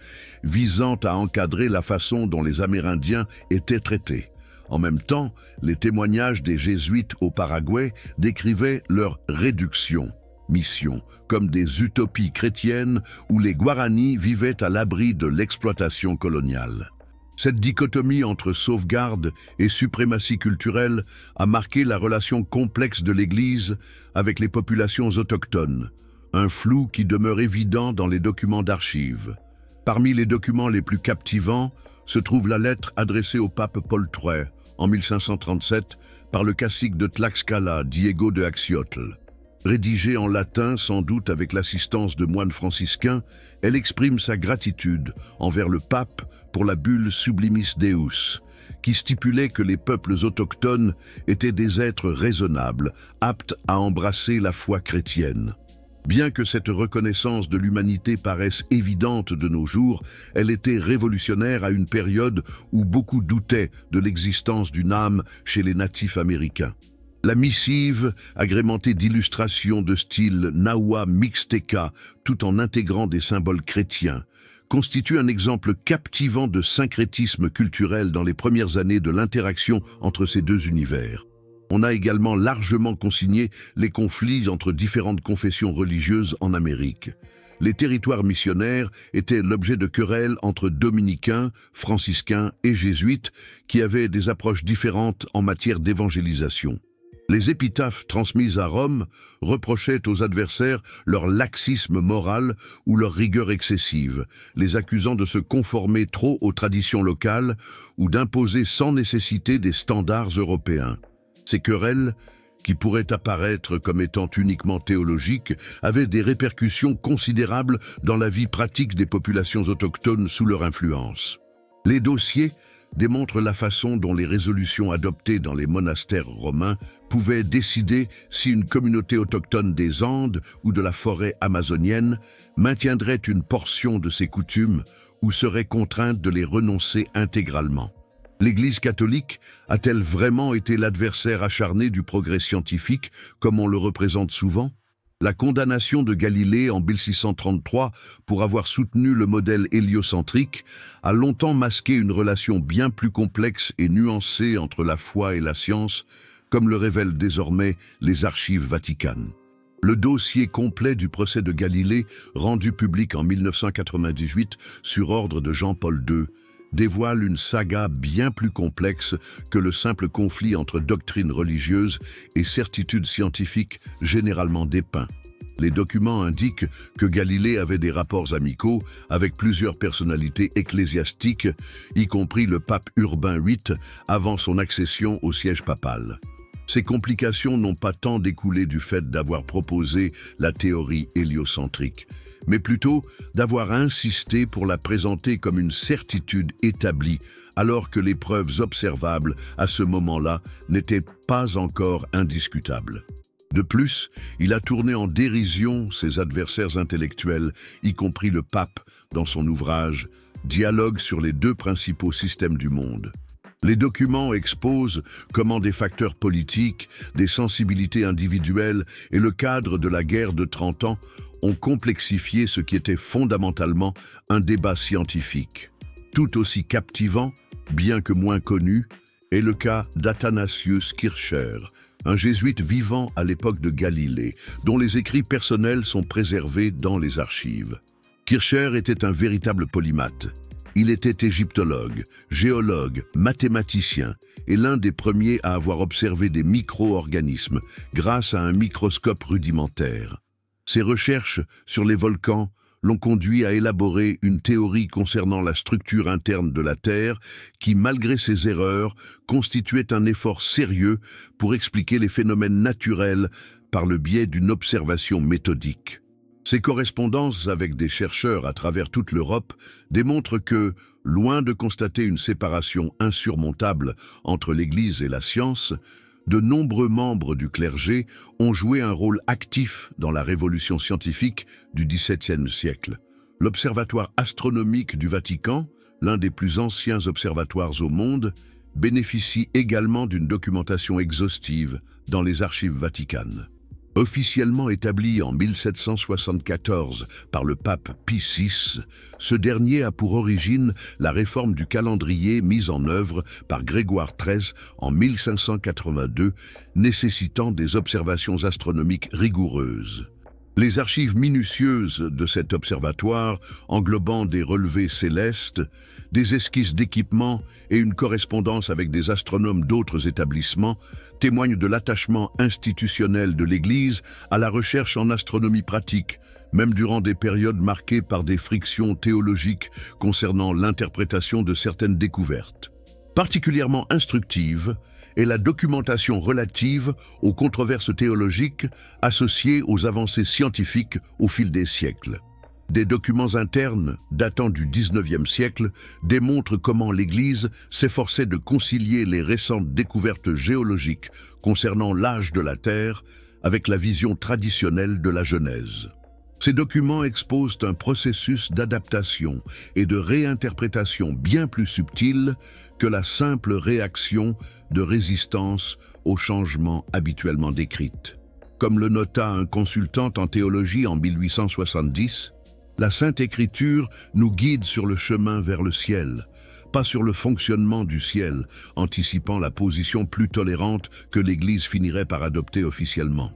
visant à encadrer la façon dont les Amérindiens étaient traités. En même temps, les témoignages des Jésuites au Paraguay décrivaient leur réduction. mission, comme des utopies chrétiennes où les Guaranis vivaient à l'abri de l'exploitation coloniale. Cette dichotomie entre sauvegarde et suprématie culturelle a marqué la relation complexe de l'Église avec les populations autochtones, un flou qui demeure évident dans les documents d'archives. Parmi les documents les plus captivants se trouve la lettre adressée au pape Paul III en 1537 par le cacique de Tlaxcala, Diego de Axiotl. Rédigée en latin, sans doute avec l'assistance de moines franciscains, elle exprime sa gratitude envers le pape pour la bulle Sublimis Deus, qui stipulait que les peuples autochtones étaient des êtres raisonnables, aptes à embrasser la foi chrétienne. Bien que cette reconnaissance de l'humanité paraisse évidente de nos jours, elle était révolutionnaire à une période où beaucoup doutaient de l'existence d'une âme chez les natifs américains. La missive, agrémentée d'illustrations de style Nahua Mixteca, tout en intégrant des symboles chrétiens, constitue un exemple captivant de syncrétisme culturel dans les premières années de l'interaction entre ces deux univers. On a également largement consigné les conflits entre différentes confessions religieuses en Amérique. Les territoires missionnaires étaient l'objet de querelles entre dominicains, franciscains et jésuites qui avaient des approches différentes en matière d'évangélisation. Les épitaphes transmises à Rome reprochaient aux adversaires leur laxisme moral ou leur rigueur excessive, les accusant de se conformer trop aux traditions locales ou d'imposer sans nécessité des standards européens. Ces querelles, qui pourraient apparaître comme étant uniquement théologiques, avaient des répercussions considérables dans la vie pratique des populations autochtones sous leur influence. Les dossiers démontrent la façon dont les résolutions adoptées dans les monastères romains pouvaient décider si une communauté autochtone des Andes ou de la forêt amazonienne maintiendrait une portion de ses coutumes ou serait contrainte de les renoncer intégralement. L'Église catholique a-t-elle vraiment été l'adversaire acharné du progrès scientifique, comme on le représente souvent? La condamnation de Galilée en 1633 pour avoir soutenu le modèle héliocentrique a longtemps masqué une relation bien plus complexe et nuancée entre la foi et la science, comme le révèlent désormais les archives vaticanes. Le dossier complet du procès de Galilée, rendu public en 1998 sur ordre de Jean-Paul II, dévoile une saga bien plus complexe que le simple conflit entre doctrines religieuses et certitudes scientifiques généralement dépeints. Les documents indiquent que Galilée avait des rapports amicaux avec plusieurs personnalités ecclésiastiques, y compris le pape Urbain VIII, avant son accession au siège papal. Ces complications n'ont pas tant découlé du fait d'avoir proposé la théorie héliocentrique, mais plutôt d'avoir insisté pour la présenter comme une certitude établie, alors que les preuves observables à ce moment-là n'étaient pas encore indiscutables. De plus, il a tourné en dérision ses adversaires intellectuels, y compris le pape, dans son ouvrage « Dialogue sur les deux principaux systèmes du monde ». Les documents exposent comment des facteurs politiques, des sensibilités individuelles et le cadre de la guerre de 30 ans ont complexifié ce qui était fondamentalement un débat scientifique. Tout aussi captivant, bien que moins connu, est le cas d'Athanasius Kircher, un jésuite vivant à l'époque de Galilée, dont les écrits personnels sont préservés dans les archives. Kircher était un véritable polymathe. Il était égyptologue, géologue, mathématicien et l'un des premiers à avoir observé des micro-organismes grâce à un microscope rudimentaire. Ses recherches sur les volcans l'ont conduit à élaborer une théorie concernant la structure interne de la Terre qui, malgré ses erreurs, constituait un effort sérieux pour expliquer les phénomènes naturels par le biais d'une observation méthodique. Ses correspondances avec des chercheurs à travers toute l'Europe démontrent que, loin de constater une séparation insurmontable entre l'Église et la science, de nombreux membres du clergé ont joué un rôle actif dans la révolution scientifique du XVIIe siècle. L'Observatoire astronomique du Vatican, l'un des plus anciens observatoires au monde, bénéficie également d'une documentation exhaustive dans les archives vaticanes. Officiellement établi en 1774 par le pape Pie VI, ce dernier a pour origine la réforme du calendrier mise en œuvre par Grégoire XIII en 1582, nécessitant des observations astronomiques rigoureuses. Les archives minutieuses de cet observatoire, englobant des relevés célestes, des esquisses d'équipements et une correspondance avec des astronomes d'autres établissements, témoignent de l'attachement institutionnel de l'Église à la recherche en astronomie pratique, même durant des périodes marquées par des frictions théologiques concernant l'interprétation de certaines découvertes. Particulièrement instructive est la documentation relative aux controverses théologiques associées aux avancées scientifiques au fil des siècles. Des documents internes datant du XIXe siècle démontrent comment l'Église s'efforçait de concilier les récentes découvertes géologiques concernant l'âge de la Terre avec la vision traditionnelle de la Genèse. Ces documents exposent un processus d'adaptation et de réinterprétation bien plus subtil que la simple réaction de résistance aux changements habituellement décrites. Comme le nota un consultant en théologie en 1870, la Sainte Écriture nous guide sur le chemin vers le ciel, pas sur le fonctionnement du ciel, anticipant la position plus tolérante que l'Église finirait par adopter officiellement.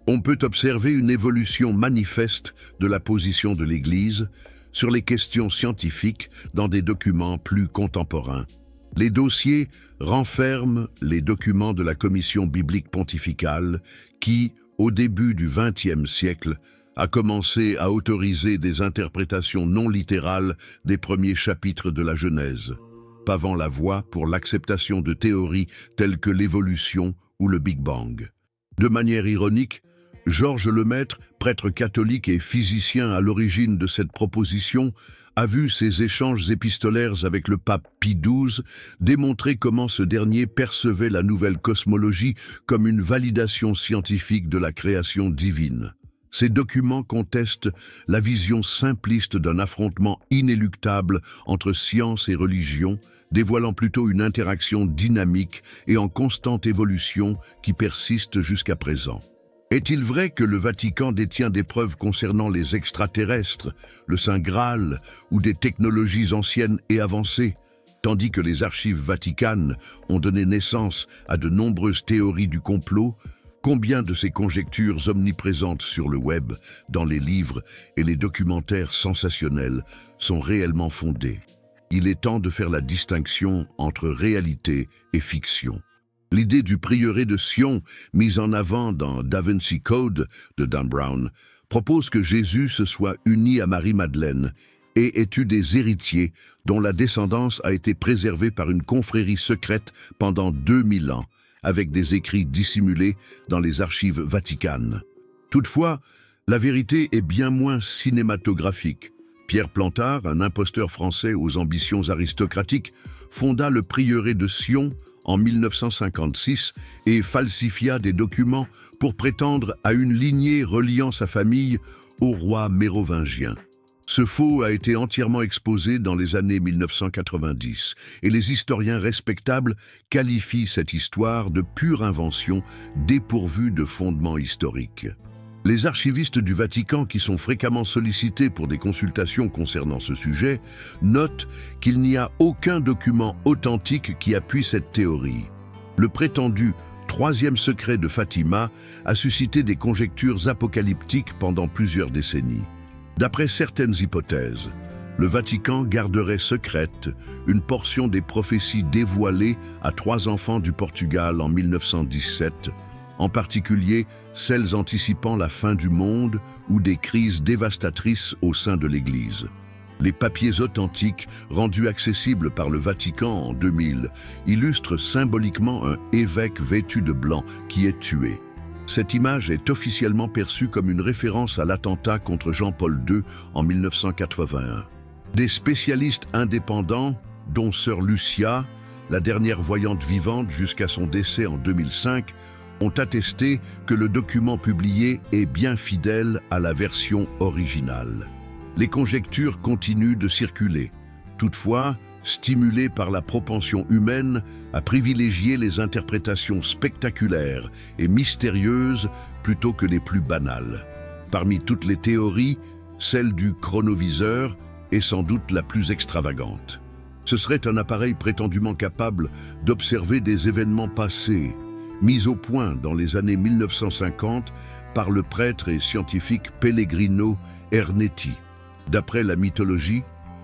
On peut observer une évolution manifeste de la position de l'Église sur les questions scientifiques dans des documents plus contemporains. Les dossiers renferment les documents de la Commission biblique pontificale qui, au début du XXe siècle, a commencé à autoriser des interprétations non littérales des premiers chapitres de la Genèse, pavant la voie pour l'acceptation de théories telles que l'évolution ou le Big Bang. De manière ironique, Georges Lemaître, prêtre catholique et physicien à l'origine de cette proposition, a vu ses échanges épistolaires avec le pape Pie XII démontrer comment ce dernier percevait la nouvelle cosmologie comme une validation scientifique de la création divine. Ces documents contestent la vision simpliste d'un affrontement inéluctable entre science et religion, dévoilant plutôt une interaction dynamique et en constante évolution qui persiste jusqu'à présent. Est-il vrai que le Vatican détient des preuves concernant les extraterrestres, le Saint Graal ou des technologies anciennes et avancées, tandis que les archives vaticanes ont donné naissance à de nombreuses théories du complot? Combien de ces conjectures omniprésentes sur le web, dans les livres et les documentaires sensationnels sont réellement fondées? Il est temps de faire la distinction entre réalité et fiction. L'idée du prieuré de Sion, mise en avant dans Da Vinci Code de Dan Brown, propose que Jésus se soit uni à Marie-Madeleine et ait eu des héritiers dont la descendance a été préservée par une confrérie secrète pendant 2000 ans, avec des écrits dissimulés dans les archives vaticanes. Toutefois, la vérité est bien moins cinématographique. Pierre Plantard, un imposteur français aux ambitions aristocratiques, fonda le prieuré de Sion en 1956 et falsifia des documents pour prétendre à une lignée reliant sa famille au roi mérovingien. Ce faux a été entièrement exposé dans les années 1990 et les historiens respectables qualifient cette histoire de pure invention dépourvue de fondements historiques. Les archivistes du Vatican, qui sont fréquemment sollicités pour des consultations concernant ce sujet, notent qu'il n'y a aucun document authentique qui appuie cette théorie. Le prétendu troisième secret de Fatima a suscité des conjectures apocalyptiques pendant plusieurs décennies. D'après certaines hypothèses, le Vatican garderait secrète une portion des prophéties dévoilées à 3 enfants du Portugal en 1917, en particulier celles anticipant la fin du monde ou des crises dévastatrices au sein de l'Église. Les papiers authentiques, rendus accessibles par le Vatican en 2000, illustrent symboliquement un évêque vêtu de blanc qui est tué. Cette image est officiellement perçue comme une référence à l'attentat contre Jean-Paul II en 1981. Des spécialistes indépendants, dont Sœur Lucia, la dernière voyante vivante jusqu'à son décès en 2005, ont attesté que le document publié est bien fidèle à la version originale. Les conjectures continuent de circuler. Toutefois, stimulées par la propension humaine à privilégier les interprétations spectaculaires et mystérieuses plutôt que les plus banales. Parmi toutes les théories, celle du chronoviseur est sans doute la plus extravagante. Ce serait un appareil prétendument capable d'observer des événements passés, mise au point dans les années 1950 par le prêtre et scientifique Pellegrino Ernetti. D'après la mythologie,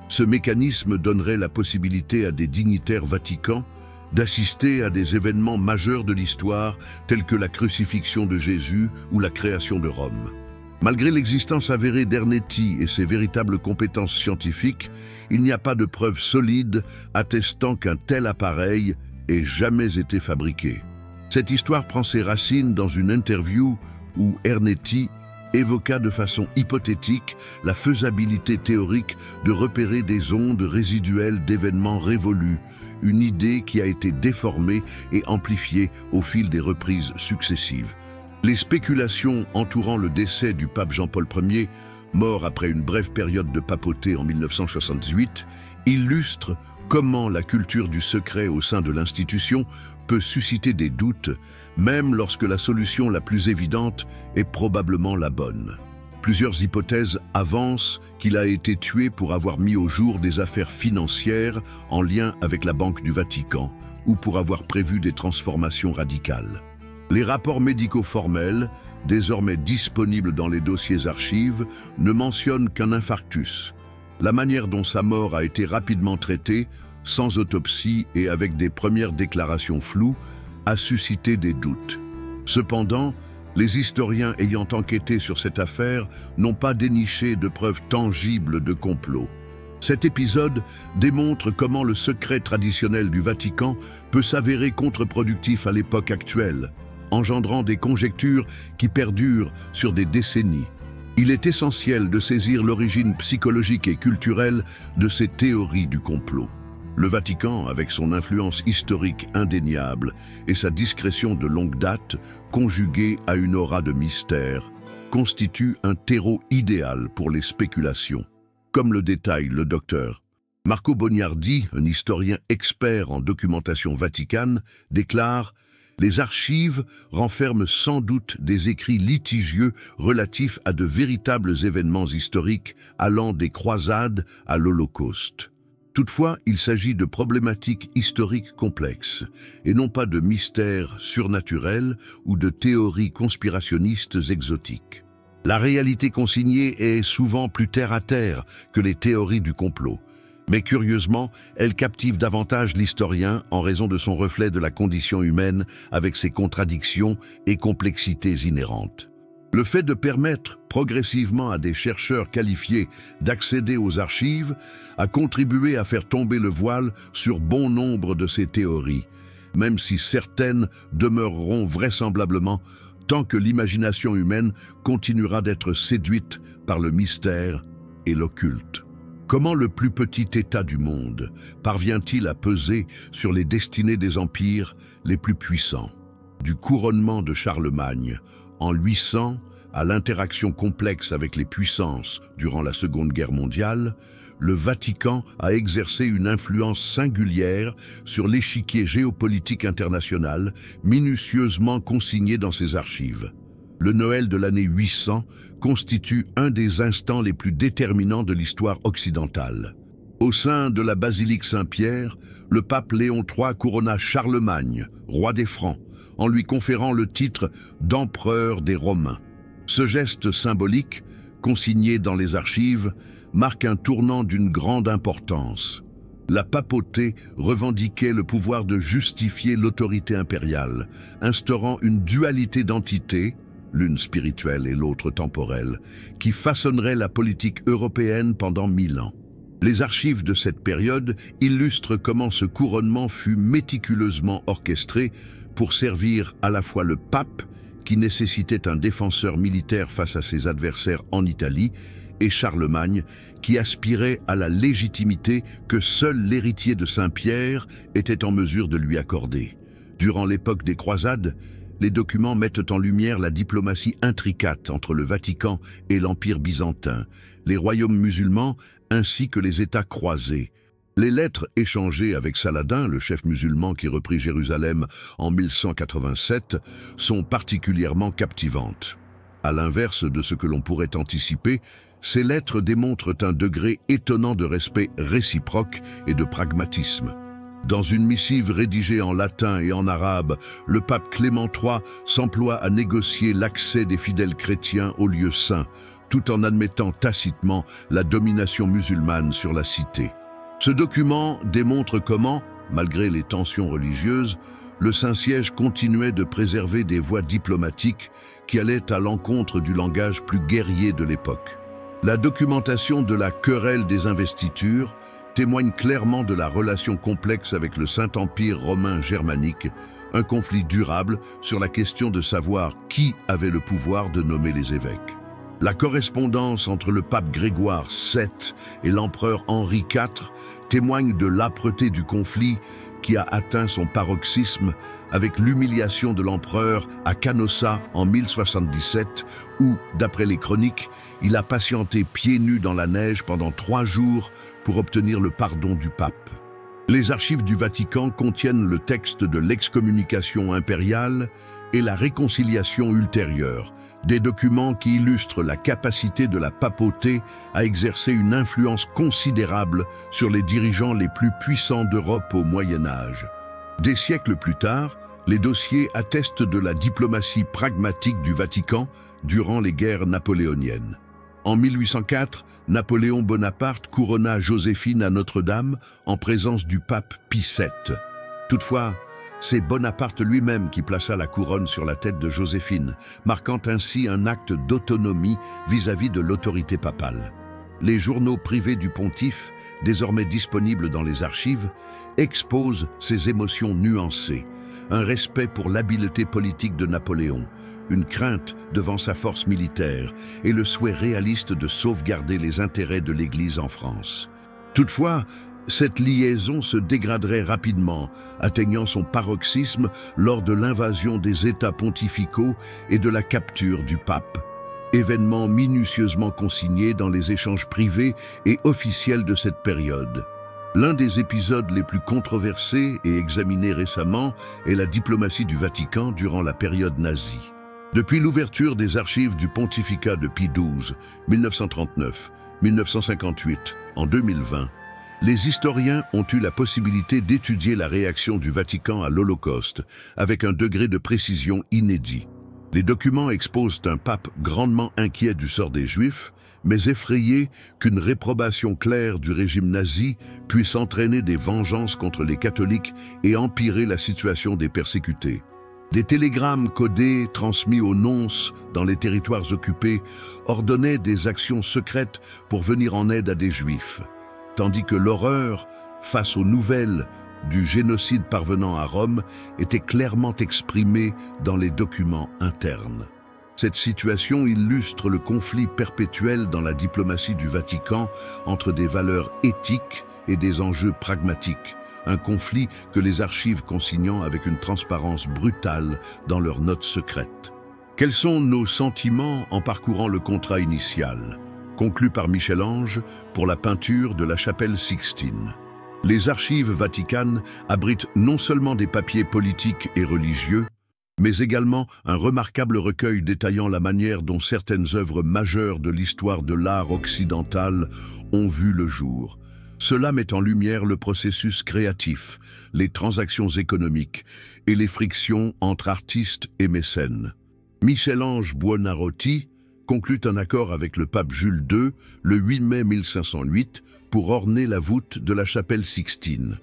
ce mécanisme donnerait la possibilité à des dignitaires vaticans d'assister à des événements majeurs de l'histoire tels que la crucifixion de Jésus ou la création de Rome. Malgré l'existence avérée d'Ernetti et ses véritables compétences scientifiques, il n'y a pas de preuves solides attestant qu'un tel appareil ait jamais été fabriqué. Cette histoire prend ses racines dans une interview où Ernetti évoqua de façon hypothétique la faisabilité théorique de repérer des ondes résiduelles d'événements révolus, une idée qui a été déformée et amplifiée au fil des reprises successives. Les spéculations entourant le décès du pape Jean-Paul Ier, mort après une brève période de papauté en 1978, illustrent comment la culture du secret au sein de l'institution peut susciter des doutes, même lorsque la solution la plus évidente est probablement la bonne. Plusieurs hypothèses avancent qu'il a été tué pour avoir mis au jour des affaires financières en lien avec la Banque du Vatican ou pour avoir prévu des transformations radicales. Les rapports médicaux formels, désormais disponibles dans les dossiers archives, ne mentionnent qu'un infarctus. La manière dont sa mort a été rapidement traitée, sans autopsie et avec des premières déclarations floues, a suscité des doutes. Cependant, les historiens ayant enquêté sur cette affaire n'ont pas déniché de preuves tangibles de complot. Cet épisode démontre comment le secret traditionnel du Vatican peut s'avérer contre-productif à l'époque actuelle, engendrant des conjectures qui perdurent sur des décennies. Il est essentiel de saisir l'origine psychologique et culturelle de ces théories du complot. Le Vatican, avec son influence historique indéniable et sa discrétion de longue date, conjuguée à une aura de mystère, constitue un terreau idéal pour les spéculations. Comme le détaille le docteur Marco Bognardi, un historien expert en documentation vaticane, déclare « Les archives renferment sans doute des écrits litigieux relatifs à de véritables événements historiques allant des croisades à l'Holocauste. Toutefois, il s'agit de problématiques historiques complexes, et non pas de mystères surnaturels ou de théories conspirationnistes exotiques. La réalité consignée est souvent plus terre-à-terre que les théories du complot. Mais curieusement, elle captive davantage l'historien en raison de son reflet de la condition humaine avec ses contradictions et complexités inhérentes. Le fait de permettre progressivement à des chercheurs qualifiés d'accéder aux archives a contribué à faire tomber le voile sur bon nombre de ces théories, même si certaines demeureront vraisemblablement tant que l'imagination humaine continuera d'être séduite par le mystère et l'occulte. Comment le plus petit État du monde parvient-il à peser sur les destinées des empires les plus puissants? Du couronnement de Charlemagne en 800 à l'interaction complexe avec les puissances durant la Seconde Guerre mondiale, le Vatican a exercé une influence singulière sur l'échiquier géopolitique international, minutieusement consigné dans ses archives. Le Noël de l'année 800 constitue un des instants les plus déterminants de l'histoire occidentale. Au sein de la basilique Saint-Pierre, le pape Léon III couronna Charlemagne, roi des Francs, en lui conférant le titre d'empereur des Romains. Ce geste symbolique, consigné dans les archives, marque un tournant d'une grande importance. La papauté revendiquait le pouvoir de justifier l'autorité impériale, instaurant une dualité d'entités, l'une spirituelle et l'autre temporelle, qui façonnerait la politique européenne pendant 1000 ans. Les archives de cette période illustrent comment ce couronnement fut méticuleusement orchestré pour servir à la fois le pape, qui nécessitait un défenseur militaire face à ses adversaires en Italie, et Charlemagne, qui aspirait à la légitimité que seul l'héritier de Saint-Pierre était en mesure de lui accorder. Durant l'époque des croisades, les documents mettent en lumière la diplomatie intricate entre le Vatican et l'Empire byzantin, les royaumes musulmans ainsi que les États croisés. Les lettres échangées avec Saladin, le chef musulman qui reprit Jérusalem en 1187, sont particulièrement captivantes. À l'inverse de ce que l'on pourrait anticiper, ces lettres démontrent un degré étonnant de respect réciproque et de pragmatisme. Dans une missive rédigée en latin et en arabe, le pape Clément III s'emploie à négocier l'accès des fidèles chrétiens aux lieux saints, tout en admettant tacitement la domination musulmane sur la cité. Ce document démontre comment, malgré les tensions religieuses, le Saint-Siège continuait de préserver des voies diplomatiques qui allaient à l'encontre du langage plus guerrier de l'époque. La documentation de la querelle des investitures témoigne clairement de la relation complexe avec le Saint-Empire romain germanique, un conflit durable sur la question de savoir qui avait le pouvoir de nommer les évêques. La correspondance entre le pape Grégoire VII et l'empereur Henri IV témoigne de l'âpreté du conflit qui a atteint son paroxysme avec l'humiliation de l'empereur à Canossa en 1077 où, d'après les chroniques, il a patienté pieds nus dans la neige pendant 3 jours pour obtenir le pardon du pape. Les archives du Vatican contiennent le texte de l'excommunication impériale et la réconciliation ultérieure, des documents qui illustrent la capacité de la papauté à exercer une influence considérable sur les dirigeants les plus puissants d'Europe au Moyen Âge. Des siècles plus tard, les dossiers attestent de la diplomatie pragmatique du Vatican durant les guerres napoléoniennes. En 1804, Napoléon Bonaparte couronna Joséphine à Notre-Dame en présence du pape Pie VII. Toutefois, c'est Bonaparte lui-même qui plaça la couronne sur la tête de Joséphine, marquant ainsi un acte d'autonomie vis-à-vis de l'autorité papale. Les journaux privés du pontife, désormais disponibles dans les archives, exposent ces émotions nuancées, un respect pour l'habileté politique de Napoléon, une crainte devant sa force militaire et le souhait réaliste de sauvegarder les intérêts de l'Église en France. Toutefois, cette liaison se dégraderait rapidement, atteignant son paroxysme lors de l'invasion des États pontificaux et de la capture du pape. Événement minutieusement consigné dans les échanges privés et officiels de cette période. L'un des épisodes les plus controversés et examinés récemment est la diplomatie du Vatican durant la période nazie. Depuis l'ouverture des archives du pontificat de Pie XII, 1939-1958, en 2020, les historiens ont eu la possibilité d'étudier la réaction du Vatican à l'Holocauste avec un degré de précision inédit. Les documents exposent un pape grandement inquiet du sort des Juifs, mais effrayé qu'une réprobation claire du régime nazi puisse entraîner des vengeances contre les catholiques et empirer la situation des persécutés. Des télégrammes codés transmis aux nonces dans les territoires occupés ordonnaient des actions secrètes pour venir en aide à des Juifs, tandis que l'horreur, face aux nouvelles du génocide parvenant à Rome, était clairement exprimée dans les documents internes. Cette situation illustre le conflit perpétuel dans la diplomatie du Vatican entre des valeurs éthiques et des enjeux pragmatiques, un conflit que les archives consignent avec une transparence brutale dans leurs notes secrètes. Quels sont nos sentiments en parcourant le contrat initial, conclu par Michel-Ange pour la peinture de la chapelle Sixtine? Les archives vaticanes abritent non seulement des papiers politiques et religieux, mais également un remarquable recueil détaillant la manière dont certaines œuvres majeures de l'histoire de l'art occidental ont vu le jour. Cela met en lumière le processus créatif, les transactions économiques et les frictions entre artistes et mécènes. Michel-Ange Buonarroti conclut un accord avec le pape Jules II le 8 mai 1508 pour orner la voûte de la chapelle Sixtine.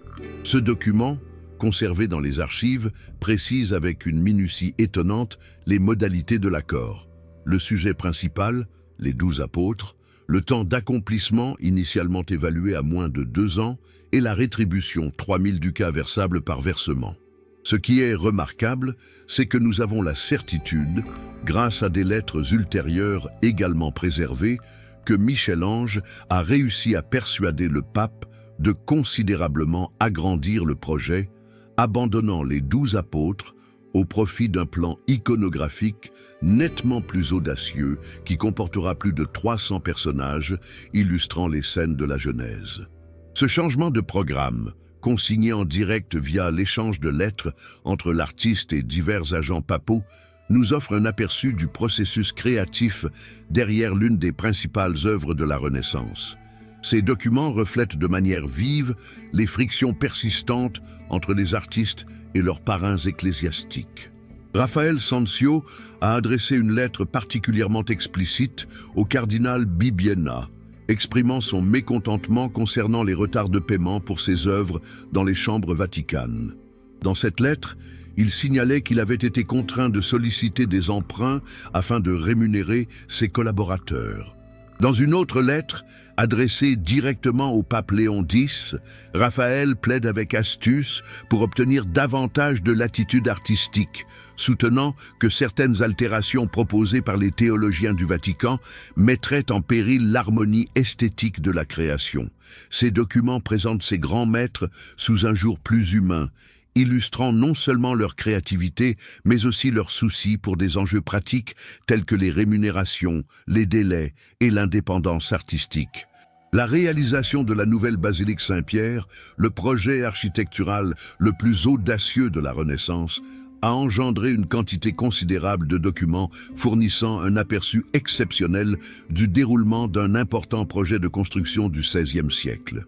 Ce document, conservé dans les archives, précise avec une minutie étonnante les modalités de l'accord. Le sujet principal, les 12 apôtres, le temps d'accomplissement initialement évalué à moins de 2 ans et la rétribution 3000 ducats versables par versement. Ce qui est remarquable, c'est que nous avons la certitude, grâce à des lettres ultérieures également préservées, que Michel-Ange a réussi à persuader le pape de considérablement agrandir le projet, abandonnant les 12 apôtres au profit d'un plan iconographique nettement plus audacieux qui comportera plus de 300 personnages illustrant les scènes de la Genèse. Ce changement de programme, consigné en direct via l'échange de lettres entre l'artiste et divers agents papaux, nous offre un aperçu du processus créatif derrière l'une des principales œuvres de la Renaissance. Ces documents reflètent de manière vive les frictions persistantes entre les artistes et leurs parrains ecclésiastiques. Raphaël Sanzio a adressé une lettre particulièrement explicite au cardinal Bibbiena, exprimant son mécontentement concernant les retards de paiement pour ses œuvres dans les chambres vaticanes. Dans cette lettre, il signalait qu'il avait été contraint de solliciter des emprunts afin de rémunérer ses collaborateurs. Dans une autre lettre, adressée directement au pape Léon X, Raphaël plaide avec astuce pour obtenir davantage de latitude artistique, soutenant que certaines altérations proposées par les théologiens du Vatican mettraient en péril l'harmonie esthétique de la création. Ces documents présentent ces grands maîtres sous un jour plus humain, illustrant non seulement leur créativité, mais aussi leurs soucis pour des enjeux pratiques tels que les rémunérations, les délais et l'indépendance artistique. La réalisation de la nouvelle basilique Saint-Pierre, le projet architectural le plus audacieux de la Renaissance, a engendré une quantité considérable de documents fournissant un aperçu exceptionnel du déroulement d'un important projet de construction du XVIe siècle.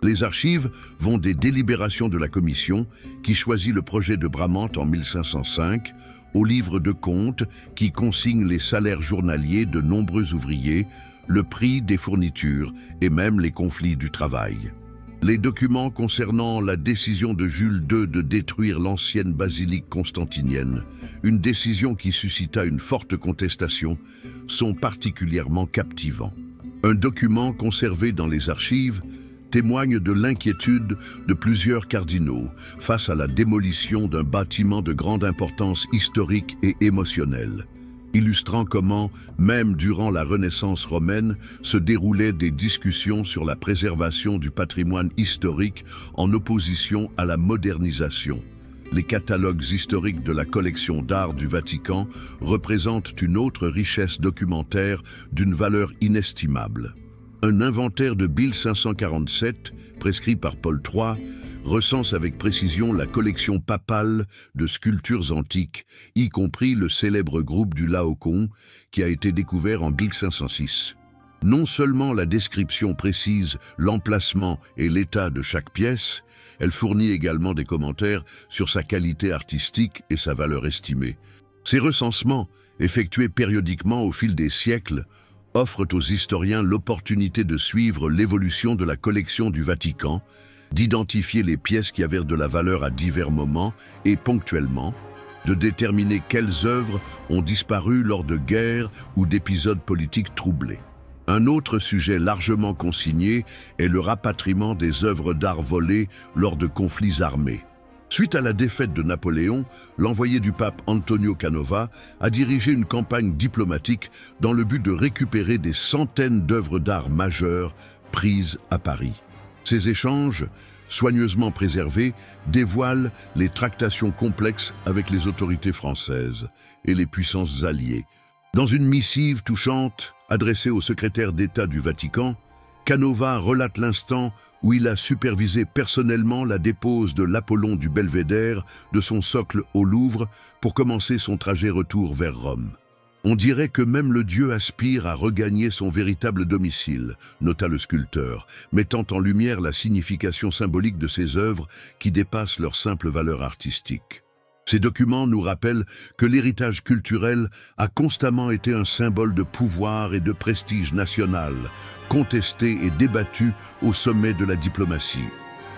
Les archives vont des délibérations de la commission qui choisit le projet de Bramante en 1505, au livre de comptes qui consigne les salaires journaliers de nombreux ouvriers, le prix des fournitures et même les conflits du travail. Les documents concernant la décision de Jules II de détruire l'ancienne basilique constantinienne, une décision qui suscita une forte contestation, sont particulièrement captivants. Un document conservé dans les archives témoigne de l'inquiétude de plusieurs cardinaux face à la démolition d'un bâtiment de grande importance historique et émotionnelle, illustrant comment, même durant la Renaissance romaine, se déroulaient des discussions sur la préservation du patrimoine historique en opposition à la modernisation. Les catalogues historiques de la collection d'art du Vatican représentent une autre richesse documentaire d'une valeur inestimable. Un inventaire de 1547, prescrit par Paul III, recense avec précision la collection papale de sculptures antiques, y compris le célèbre groupe du Laocoon, qui a été découvert en 1506. Non seulement la description précise l'emplacement et l'état de chaque pièce, elle fournit également des commentaires sur sa qualité artistique et sa valeur estimée. Ces recensements, effectués périodiquement au fil des siècles, offrent aux historiens l'opportunité de suivre l'évolution de la collection du Vatican, d'identifier les pièces qui avaient de la valeur à divers moments et ponctuellement, de déterminer quelles œuvres ont disparu lors de guerres ou d'épisodes politiques troublés. Un autre sujet largement consigné est le rapatriement des œuvres d'art volées lors de conflits armés. Suite à la défaite de Napoléon, l'envoyé du pape Antonio Canova a dirigé une campagne diplomatique dans le but de récupérer des centaines d'œuvres d'art majeures prises à Paris. Ces échanges, soigneusement préservés, dévoilent les tractations complexes avec les autorités françaises et les puissances alliées. Dans une missive touchante adressée au secrétaire d'État du Vatican, Canova relate l'instant où il a supervisé personnellement la dépose de l'Apollon du Belvédère de son socle au Louvre pour commencer son trajet retour vers Rome. On dirait que même le dieu aspire à regagner son véritable domicile, nota le sculpteur, mettant en lumière la signification symbolique de ces œuvres qui dépassent leur simple valeur artistique. Ces documents nous rappellent que l'héritage culturel a constamment été un symbole de pouvoir et de prestige national, contesté et débattu au sommet de la diplomatie.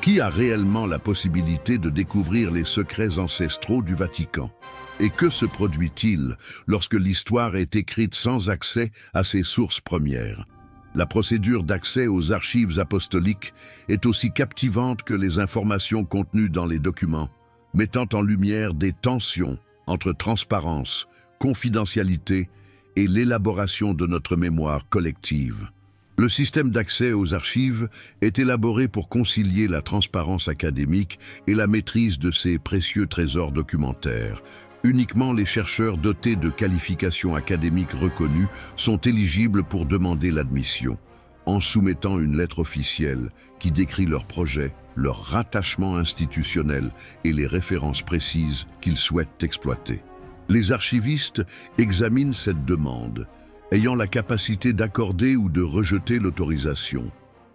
Qui a réellement la possibilité de découvrir les secrets ancestraux du Vatican? Et que se produit-il lorsque l'histoire est écrite sans accès à ses sources premières? La procédure d'accès aux archives apostoliques est aussi captivante que les informations contenues dans les documents, mettant en lumière des tensions entre transparence, confidentialité et l'élaboration de notre mémoire collective. Le système d'accès aux archives est élaboré pour concilier la transparence académique et la maîtrise de ces précieux trésors documentaires. Uniquement les chercheurs dotés de qualifications académiques reconnues sont éligibles pour demander l'admission, en soumettant une lettre officielle qui décrit leur projet, leur rattachement institutionnel et les références précises qu'ils souhaitent exploiter. Les archivistes examinent cette demande, ayant la capacité d'accorder ou de rejeter l'autorisation.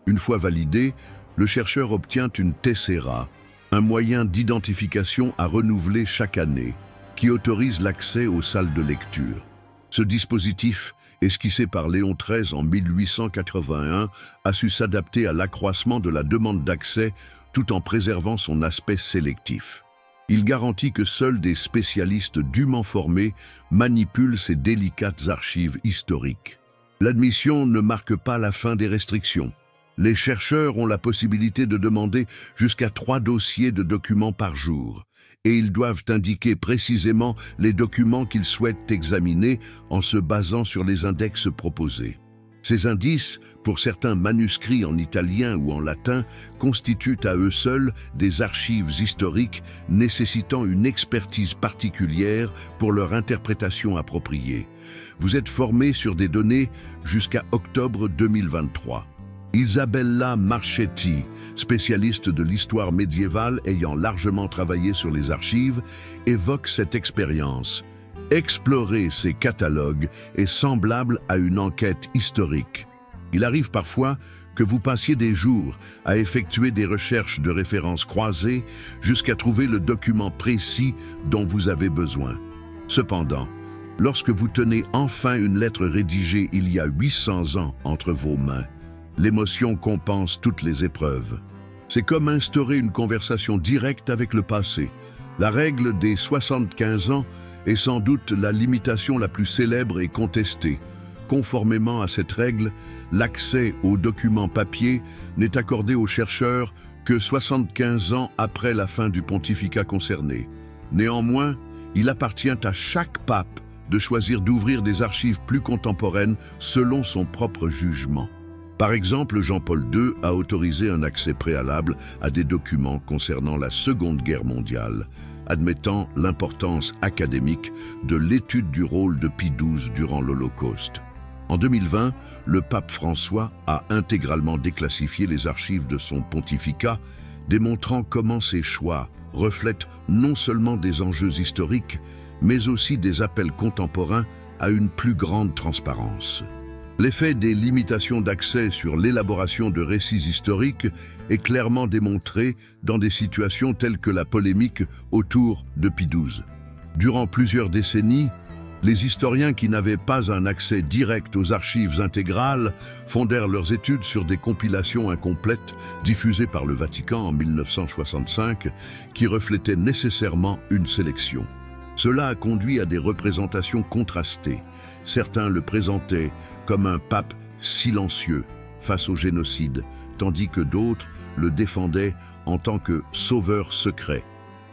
Une fois validé, le chercheur obtient une tessera, un moyen d'identification à renouveler chaque année, qui autorise l'accès aux salles de lecture. Ce dispositif, esquissé par Léon XIII en 1881, a su s'adapter à l'accroissement de la demande d'accès tout en préservant son aspect sélectif. Il garantit que seuls des spécialistes dûment formés manipulent ces délicates archives historiques. L'admission ne marque pas la fin des restrictions. Les chercheurs ont la possibilité de demander jusqu'à 3 dossiers de documents par jour, et ils doivent indiquer précisément les documents qu'ils souhaitent examiner en se basant sur les index proposés. Ces indices, pour certains manuscrits en italien ou en latin, constituent à eux seuls des archives historiques nécessitant une expertise particulière pour leur interprétation appropriée. Vous êtes formé sur des données jusqu'à octobre 2023. Isabella Marchetti, spécialiste de l'histoire médiévale ayant largement travaillé sur les archives, évoque cette expérience. Explorer ces catalogues est semblable à une enquête historique. Il arrive parfois que vous passiez des jours à effectuer des recherches de références croisées jusqu'à trouver le document précis dont vous avez besoin. Cependant, lorsque vous tenez enfin une lettre rédigée il y a 800 ans entre vos mains, l'émotion compense toutes les épreuves. C'est comme instaurer une conversation directe avec le passé. La règle des 75 ans est sans doute la limitation la plus célèbre et contestée. Conformément à cette règle, l'accès aux documents papier n'est accordé aux chercheurs que 75 ans après la fin du pontificat concerné. Néanmoins, il appartient à chaque pape de choisir d'ouvrir des archives plus contemporaines selon son propre jugement. Par exemple, Jean-Paul II a autorisé un accès préalable à des documents concernant la Seconde Guerre mondiale, admettant l'importance académique de l'étude du rôle de Pie XII durant l'Holocauste. En 2020, le pape François a intégralement déclassifié les archives de son pontificat, démontrant comment ses choix reflètent non seulement des enjeux historiques, mais aussi des appels contemporains à une plus grande transparence. L'effet des limitations d'accès sur l'élaboration de récits historiques est clairement démontré dans des situations telles que la polémique autour de Pie XII. Durant plusieurs décennies, les historiens qui n'avaient pas un accès direct aux archives intégrales fondèrent leurs études sur des compilations incomplètes diffusées par le Vatican en 1965 qui reflétaient nécessairement une sélection. Cela a conduit à des représentations contrastées. Certains le présentaient comme un pape silencieux face au génocide, tandis que d'autres le défendaient en tant que sauveur secret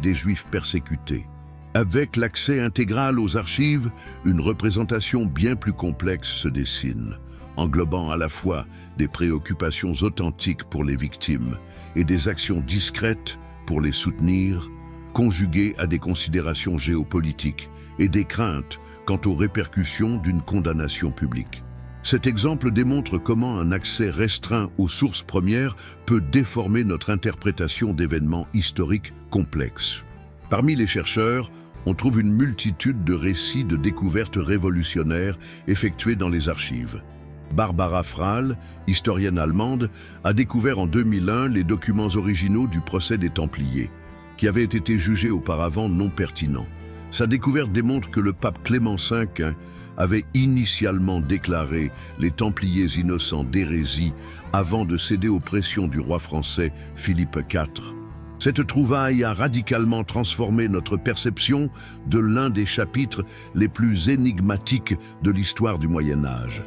des Juifs persécutés. Avec l'accès intégral aux archives, une représentation bien plus complexe se dessine, englobant à la fois des préoccupations authentiques pour les victimes et des actions discrètes pour les soutenir, conjuguées à des considérations géopolitiques et des craintes quant aux répercussions d'une condamnation publique. Cet exemple démontre comment un accès restreint aux sources premières peut déformer notre interprétation d'événements historiques complexes. Parmi les chercheurs, on trouve une multitude de récits de découvertes révolutionnaires effectués dans les archives. Barbara Frahl, historienne allemande, a découvert en 2001 les documents originaux du procès des Templiers, qui avaient été jugés auparavant non pertinents. Sa découverte démontre que le pape Clément V avait initialement déclaré les Templiers innocents d'hérésie avant de céder aux pressions du roi français Philippe IV. Cette trouvaille a radicalement transformé notre perception de l'un des chapitres les plus énigmatiques de l'histoire du Moyen Âge.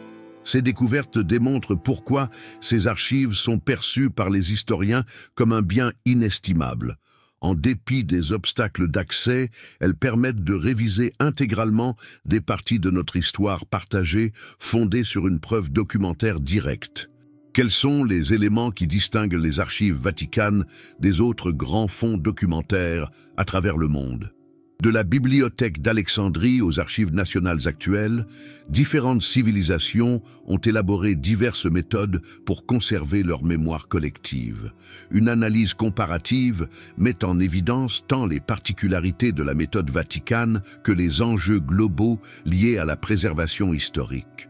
Ces découvertes démontrent pourquoi ces archives sont perçues par les historiens comme un bien inestimable. En dépit des obstacles d'accès, elles permettent de réviser intégralement des parties de notre histoire partagée fondées sur une preuve documentaire directe. Quels sont les éléments qui distinguent les archives vaticanes des autres grands fonds documentaires à travers le monde? De la bibliothèque d'Alexandrie aux archives nationales actuelles, différentes civilisations ont élaboré diverses méthodes pour conserver leur mémoire collective. Une analyse comparative met en évidence tant les particularités de la méthode vaticane que les enjeux globaux liés à la préservation historique.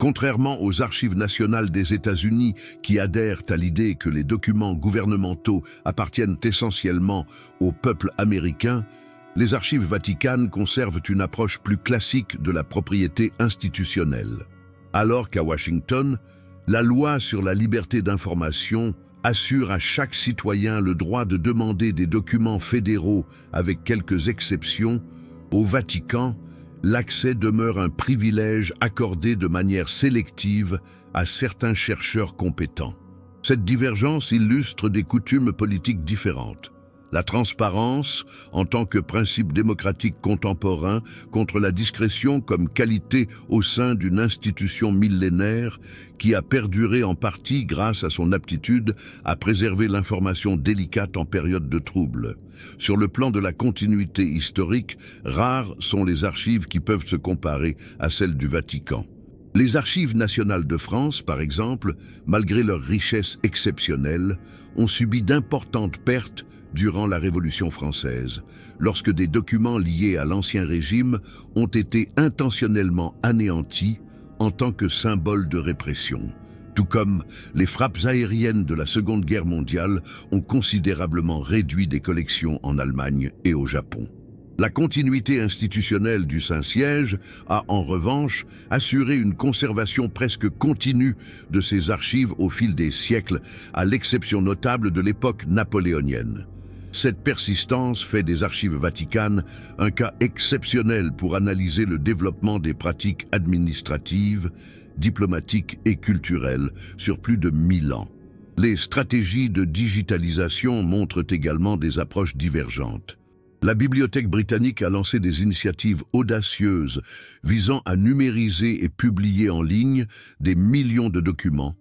Contrairement aux archives nationales des États-Unis qui adhèrent à l'idée que les documents gouvernementaux appartiennent essentiellement au peuple américain, les archives vaticanes conservent une approche plus classique de la propriété institutionnelle. Alors qu'à Washington, la loi sur la liberté d'information assure à chaque citoyen le droit de demander des documents fédéraux avec quelques exceptions, au Vatican, l'accès demeure un privilège accordé de manière sélective à certains chercheurs compétents. Cette divergence illustre des coutumes politiques différentes. La transparence, en tant que principe démocratique contemporain, contre la discrétion comme qualité au sein d'une institution millénaire qui a perduré en partie grâce à son aptitude à préserver l'information délicate en période de trouble. Sur le plan de la continuité historique, rares sont les archives qui peuvent se comparer à celles du Vatican. Les archives nationales de France, par exemple, malgré leur richesse exceptionnelle, ont subi d'importantes pertes durant la Révolution française, lorsque des documents liés à l'Ancien Régime ont été intentionnellement anéantis en tant que symbole de répression. Tout comme les frappes aériennes de la Seconde Guerre mondiale ont considérablement réduit des collections en Allemagne et au Japon. La continuité institutionnelle du Saint-Siège a en revanche assuré une conservation presque continue de ces archives au fil des siècles, à l'exception notable de l'époque napoléonienne. Cette persistance fait des archives vaticanes un cas exceptionnel pour analyser le développement des pratiques administratives, diplomatiques et culturelles sur plus de 1000 ans. Les stratégies de digitalisation montrent également des approches divergentes. La Bibliothèque britannique a lancé des initiatives audacieuses visant à numériser et publier en ligne des millions de documents,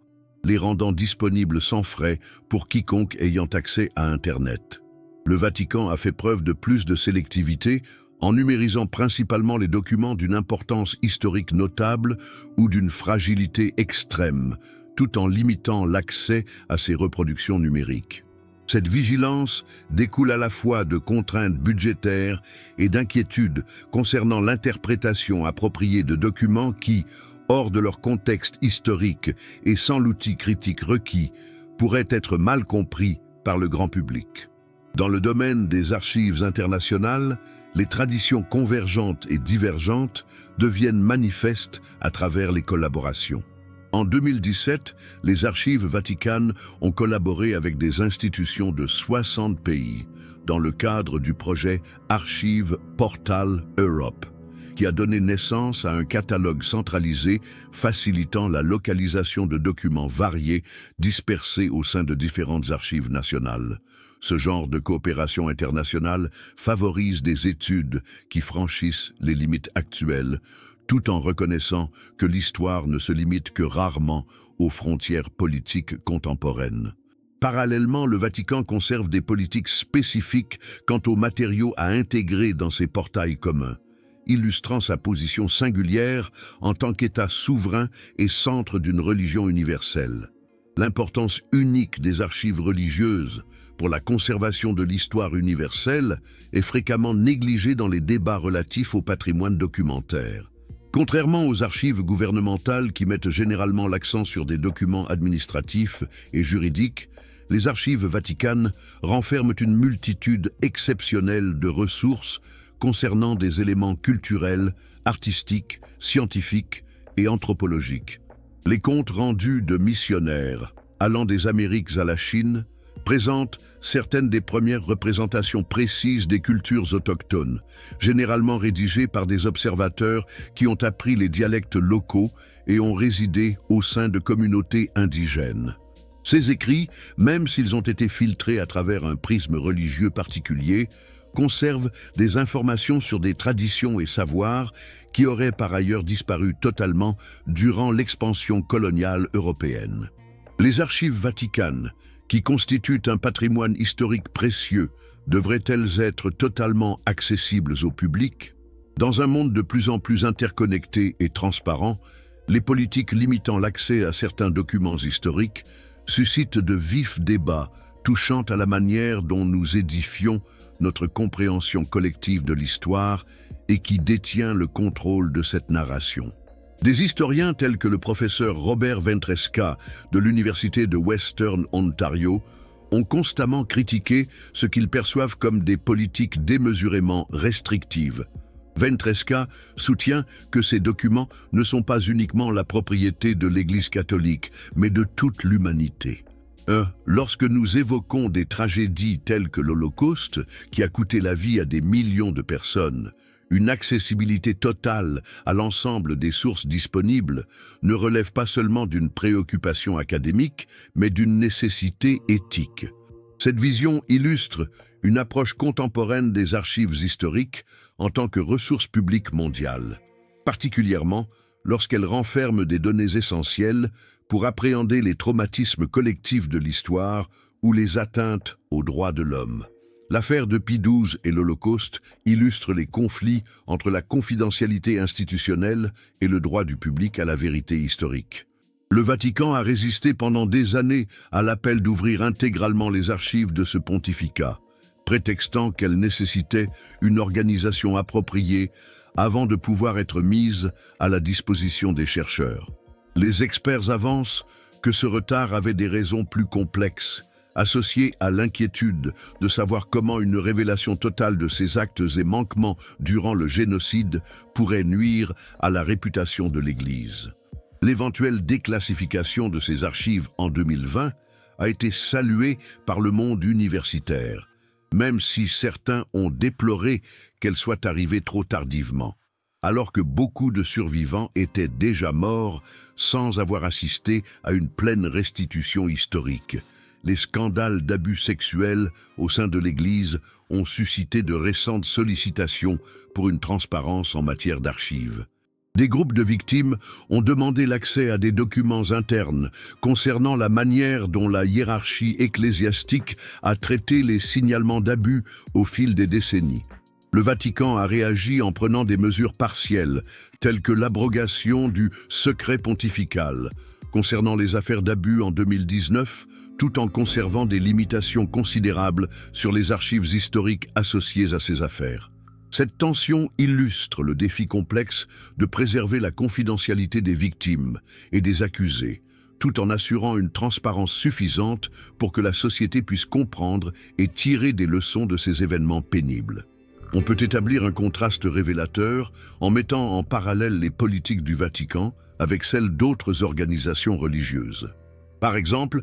les rendant disponibles sans frais pour quiconque ayant accès à Internet. Le Vatican a fait preuve de plus de sélectivité en numérisant principalement les documents d'une importance historique notable ou d'une fragilité extrême, tout en limitant l'accès à ces reproductions numériques. Cette vigilance découle à la fois de contraintes budgétaires et d'inquiétudes concernant l'interprétation appropriée de documents qui, hors de leur contexte historique et sans l'outil critique requis, pourraient être mal compris par le grand public. Dans le domaine des archives internationales, les traditions convergentes et divergentes deviennent manifestes à travers les collaborations. En 2017, les archives vaticanes ont collaboré avec des institutions de 60 pays dans le cadre du projet Archive Portal Europe, qui a donné naissance à un catalogue centralisé facilitant la localisation de documents variés dispersés au sein de différentes archives nationales. Ce genre de coopération internationale favorise des études qui franchissent les limites actuelles, tout en reconnaissant que l'histoire ne se limite que rarement aux frontières politiques contemporaines. Parallèlement, le Vatican conserve des politiques spécifiques quant aux matériaux à intégrer dans ses portails communs, illustrant sa position singulière en tant qu'État souverain et centre d'une religion universelle. L'importance unique des archives religieuses pour la conservation de l'histoire universelle est fréquemment négligée dans les débats relatifs au patrimoine documentaire. Contrairement aux archives gouvernementales qui mettent généralement l'accent sur des documents administratifs et juridiques, les archives vaticanes renferment une multitude exceptionnelle de ressources concernant des éléments culturels, artistiques, scientifiques et anthropologiques. Les comptes rendus de missionnaires allant des Amériques à la Chine présentent certaines des premières représentations précises des cultures autochtones, généralement rédigées par des observateurs qui ont appris les dialectes locaux et ont résidé au sein de communautés indigènes. Ces écrits, même s'ils ont été filtrés à travers un prisme religieux particulier, conservent des informations sur des traditions et savoirs qui auraient par ailleurs disparu totalement durant l'expansion coloniale européenne. Les archives vaticanes, qui constituent un patrimoine historique précieux, devraient-elles être totalement accessibles au public? Dans un monde de plus en plus interconnecté et transparent, les politiques limitant l'accès à certains documents historiques suscitent de vifs débats touchant à la manière dont nous édifions notre compréhension collective de l'histoire et qui détient le contrôle de cette narration. Des historiens tels que le professeur Robert Ventresca de l'Université de Western Ontario ont constamment critiqué ce qu'ils perçoivent comme des politiques démesurément restrictives. Ventresca soutient que ces documents ne sont pas uniquement la propriété de l'Église catholique, mais de toute l'humanité. Lorsque nous évoquons des tragédies telles que l'Holocauste, qui a coûté la vie à des millions de personnes, une accessibilité totale à l'ensemble des sources disponibles ne relève pas seulement d'une préoccupation académique, mais d'une nécessité éthique. Cette vision illustre une approche contemporaine des archives historiques en tant que ressource publique mondiale, particulièrement lorsqu'elle renferme des données essentielles pour appréhender les traumatismes collectifs de l'histoire ou les atteintes aux droits de l'homme. L'affaire de Pie XII et l'Holocauste illustrent les conflits entre la confidentialité institutionnelle et le droit du public à la vérité historique. Le Vatican a résisté pendant des années à l'appel d'ouvrir intégralement les archives de ce pontificat, prétextant qu'elles nécessitaient une organisation appropriée avant de pouvoir être mises à la disposition des chercheurs. Les experts avancent que ce retard avait des raisons plus complexes, associées à l'inquiétude de savoir comment une révélation totale de ces actes et manquements durant le génocide pourrait nuire à la réputation de l'Église. L'éventuelle déclassification de ces archives en 2020 a été saluée par le monde universitaire, même si certains ont déploré qu'elle soit arrivée trop tardivement, alors que beaucoup de survivants étaient déjà morts sans avoir assisté à une pleine restitution historique. Les scandales d'abus sexuels au sein de l'Église ont suscité de récentes sollicitations pour une transparence en matière d'archives. Des groupes de victimes ont demandé l'accès à des documents internes concernant la manière dont la hiérarchie ecclésiastique a traité les signalements d'abus au fil des décennies. Le Vatican a réagi en prenant des mesures partielles, telles que l'abrogation du secret pontifical concernant les affaires d'abus en 2019, tout en conservant des limitations considérables sur les archives historiques associées à ces affaires. Cette tension illustre le défi complexe de préserver la confidentialité des victimes et des accusés, tout en assurant une transparence suffisante pour que la société puisse comprendre et tirer des leçons de ces événements pénibles. On peut établir un contraste révélateur en mettant en parallèle les politiques du Vatican avec celles d'autres organisations religieuses. Par exemple,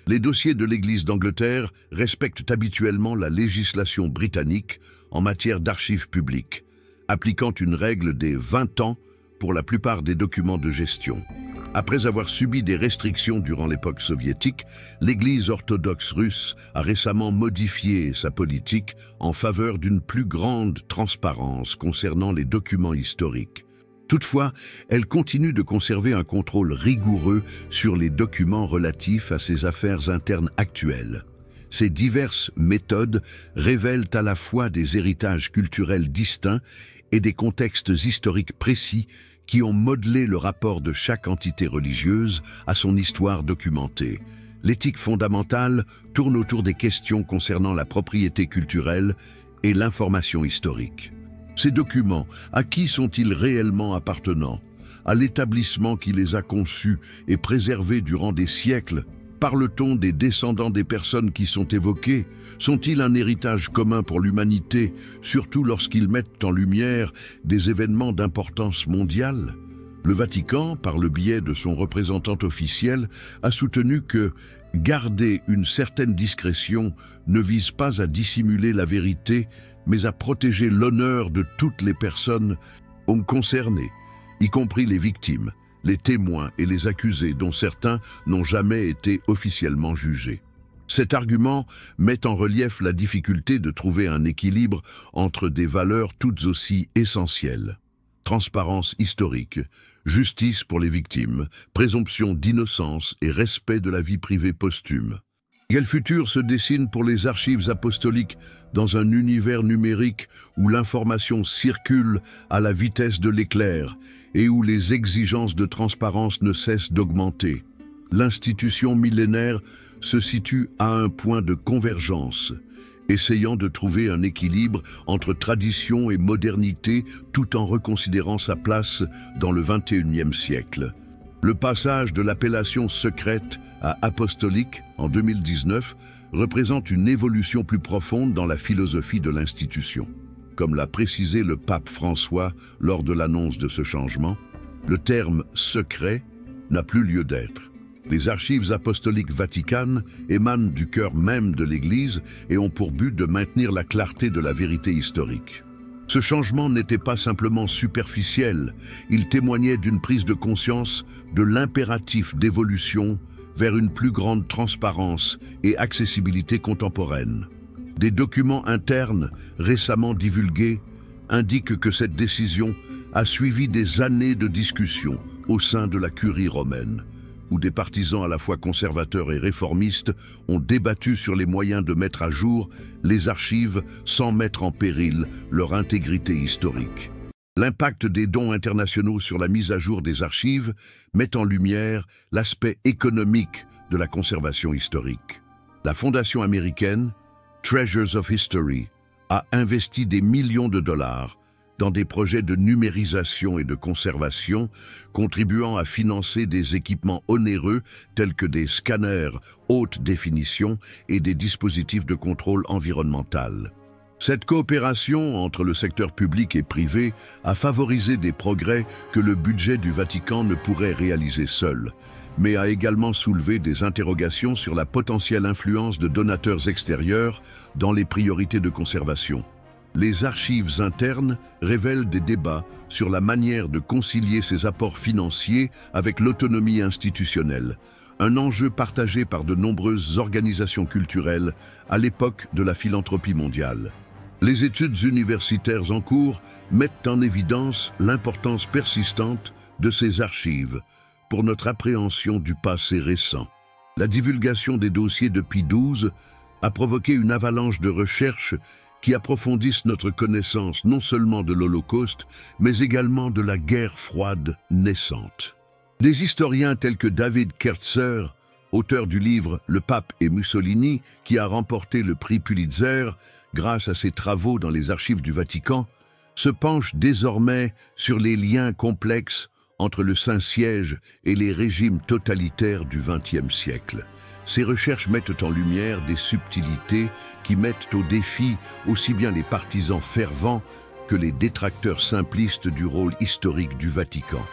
les dossiers de l'Église d'Angleterre respectent habituellement la législation britannique en matière d'archives publiques, appliquant une règle des 20 ans pour la plupart des documents de gestion. Après avoir subi des restrictions durant l'époque soviétique, l'Église orthodoxe russe a récemment modifié sa politique en faveur d'une plus grande transparence concernant les documents historiques. Toutefois, elle continue de conserver un contrôle rigoureux sur les documents relatifs à ses affaires internes actuelles. Ces diverses méthodes révèlent à la fois des héritages culturels distincts et des contextes historiques précis qui ont modelé le rapport de chaque entité religieuse à son histoire documentée. L'éthique fondamentale tourne autour des questions concernant la propriété culturelle et l'information historique. Ces documents, à qui sont-ils réellement appartenant? À l'établissement qui les a conçus et préservés durant des siècles? Parle-t-on des descendants des personnes qui sont évoquées? Sont-ils un héritage commun pour l'humanité, surtout lorsqu'ils mettent en lumière des événements d'importance mondiale? Le Vatican, par le biais de son représentant officiel, a soutenu que garder une certaine discrétion ne vise pas à dissimuler la vérité, mais à protéger l'honneur de toutes les personnes concernées, y compris les victimes, les témoins et les accusés dont certains n'ont jamais été officiellement jugés. Cet argument met en relief la difficulté de trouver un équilibre entre des valeurs toutes aussi essentielles. Transparence historique, justice pour les victimes, présomption d'innocence et respect de la vie privée posthume. Quel futur se dessine pour les archives apostoliques dans un univers numérique où l'information circule à la vitesse de l'éclair et où les exigences de transparence ne cessent d'augmenter? L'institution millénaire se situe à un point de convergence essayant de trouver un équilibre entre tradition et modernité tout en reconsidérant sa place dans le XXIe siècle. Le passage de l'appellation secrète à apostolique en 2019 représente une évolution plus profonde dans la philosophie de l'institution. Comme l'a précisé le pape François lors de l'annonce de ce changement, le terme « secret » n'a plus lieu d'être. Les archives apostoliques vaticanes émanent du cœur même de l'Église et ont pour but de maintenir la clarté de la vérité historique. Ce changement n'était pas simplement superficiel, il témoignait d'une prise de conscience de l'impératif d'évolution vers une plus grande transparence et accessibilité contemporaine. Des documents internes récemment divulgués indiquent que cette décision a suivi des années de discussions au sein de la Curie romaine, où des partisans à la fois conservateurs et réformistes ont débattu sur les moyens de mettre à jour les archives sans mettre en péril leur intégrité historique. L'impact des dons internationaux sur la mise à jour des archives met en lumière l'aspect économique de la conservation historique. La fondation américaine Treasures of History a investi des millions de dollars dans des projets de numérisation et de conservation, contribuant à financer des équipements onéreux tels que des scanners haute définition et des dispositifs de contrôle environnemental. Cette coopération entre le secteur public et privé a favorisé des progrès que le budget du Vatican ne pourrait réaliser seul, mais a également soulevé des interrogations sur la potentielle influence de donateurs extérieurs dans les priorités de conservation. Les archives internes révèlent des débats sur la manière de concilier ces apports financiers avec l'autonomie institutionnelle, un enjeu partagé par de nombreuses organisations culturelles à l'époque de la philanthropie mondiale. Les études universitaires en cours mettent en évidence l'importance persistante de ces archives pour notre appréhension du passé récent. La divulgation des dossiers de Pie XII a provoqué une avalanche de recherches qui approfondissent notre connaissance non seulement de l'Holocauste, mais également de la guerre froide naissante. Des historiens tels que David Kertzer, auteur du livre « Le pape et Mussolini », qui a remporté le prix Pulitzer grâce à ses travaux dans les archives du Vatican, se penchent désormais sur les liens complexes entre le Saint-Siège et les régimes totalitaires du XXe siècle. Ces recherches mettent en lumière des subtilités qui mettent au défi aussi bien les partisans fervents que les détracteurs simplistes du rôle historique du Vatican.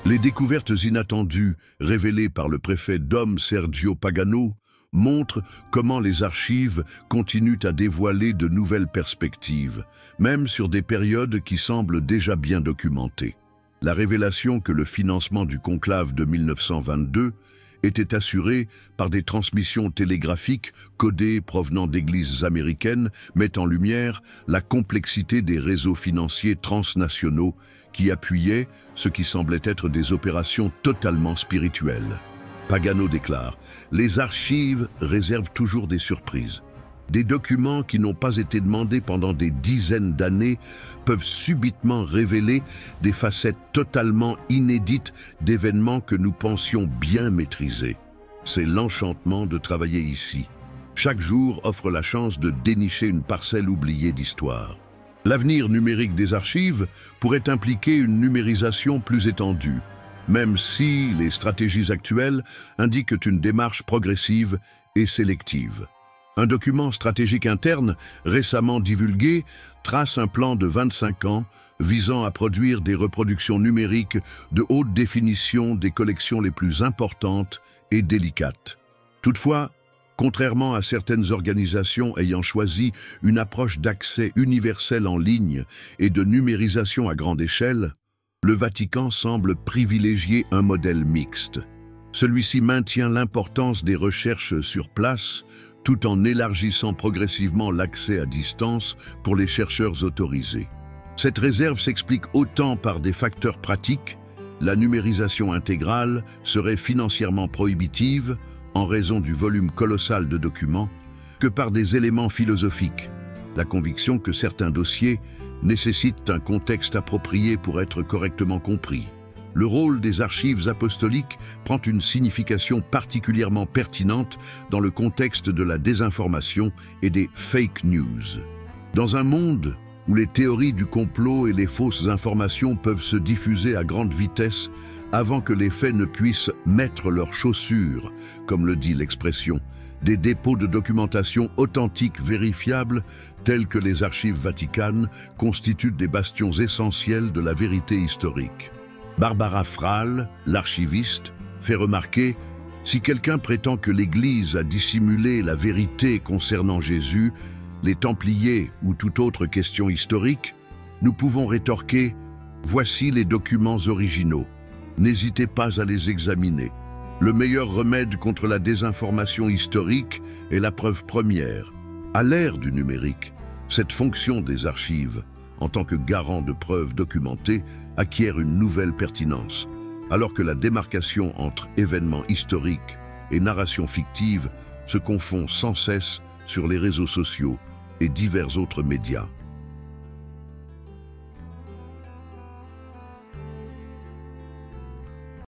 Les découvertes inattendues révélées par le préfet Dom Sergio Pagano montrent comment les archives continuent à dévoiler de nouvelles perspectives, même sur des périodes qui semblent déjà bien documentées. La révélation que le financement du conclave de 1922 était assuré par des transmissions télégraphiques codées provenant d'églises américaines met en lumière la complexité des réseaux financiers transnationaux qui appuyaient ce qui semblait être des opérations totalement spirituelles. Pagano déclare « Les archives réservent toujours des surprises. Des documents qui n'ont pas été demandés pendant des dizaines d'années peuvent subitement révéler des facettes totalement inédites d'événements que nous pensions bien maîtriser. C'est l'enchantement de travailler ici. Chaque jour offre la chance de dénicher une parcelle oubliée d'histoire. L'avenir numérique des archives pourrait impliquer une numérisation plus étendue, même si les stratégies actuelles indiquent une démarche progressive et sélective. Un document stratégique interne, récemment divulgué, trace un plan de 25 ans visant à produire des reproductions numériques de haute définition des collections les plus importantes et délicates. Toutefois, contrairement à certaines organisations ayant choisi une approche d'accès universel en ligne et de numérisation à grande échelle, le Vatican semble privilégier un modèle mixte. Celui-ci maintient l'importance des recherches sur place, tout en élargissant progressivement l'accès à distance pour les chercheurs autorisés. Cette réserve s'explique autant par des facteurs pratiques, la numérisation intégrale serait financièrement prohibitive en raison du volume colossal de documents, que par des éléments philosophiques, la conviction que certains dossiers nécessitent un contexte approprié pour être correctement compris. Le rôle des archives apostoliques prend une signification particulièrement pertinente dans le contexte de la désinformation et des fake news. Dans un monde où les théories du complot et les fausses informations peuvent se diffuser à grande vitesse avant que les faits ne puissent mettre leurs chaussures, comme le dit l'expression, des dépôts de documentation authentique vérifiables, tels que les archives vaticanes, constituent des bastions essentiels de la vérité historique. Barbara Frale, l'archiviste, fait remarquer « Si quelqu'un prétend que l'Église a dissimulé la vérité concernant Jésus, les Templiers ou toute autre question historique, nous pouvons rétorquer « Voici les documents originaux. N'hésitez pas à les examiner. Le meilleur remède contre la désinformation historique est la preuve première. À l'ère du numérique, cette fonction des archives, en tant que garant de preuves documentées, acquiert une nouvelle pertinence, alors que la démarcation entre événements historiques et narration fictive se confond sans cesse sur les réseaux sociaux et divers autres médias.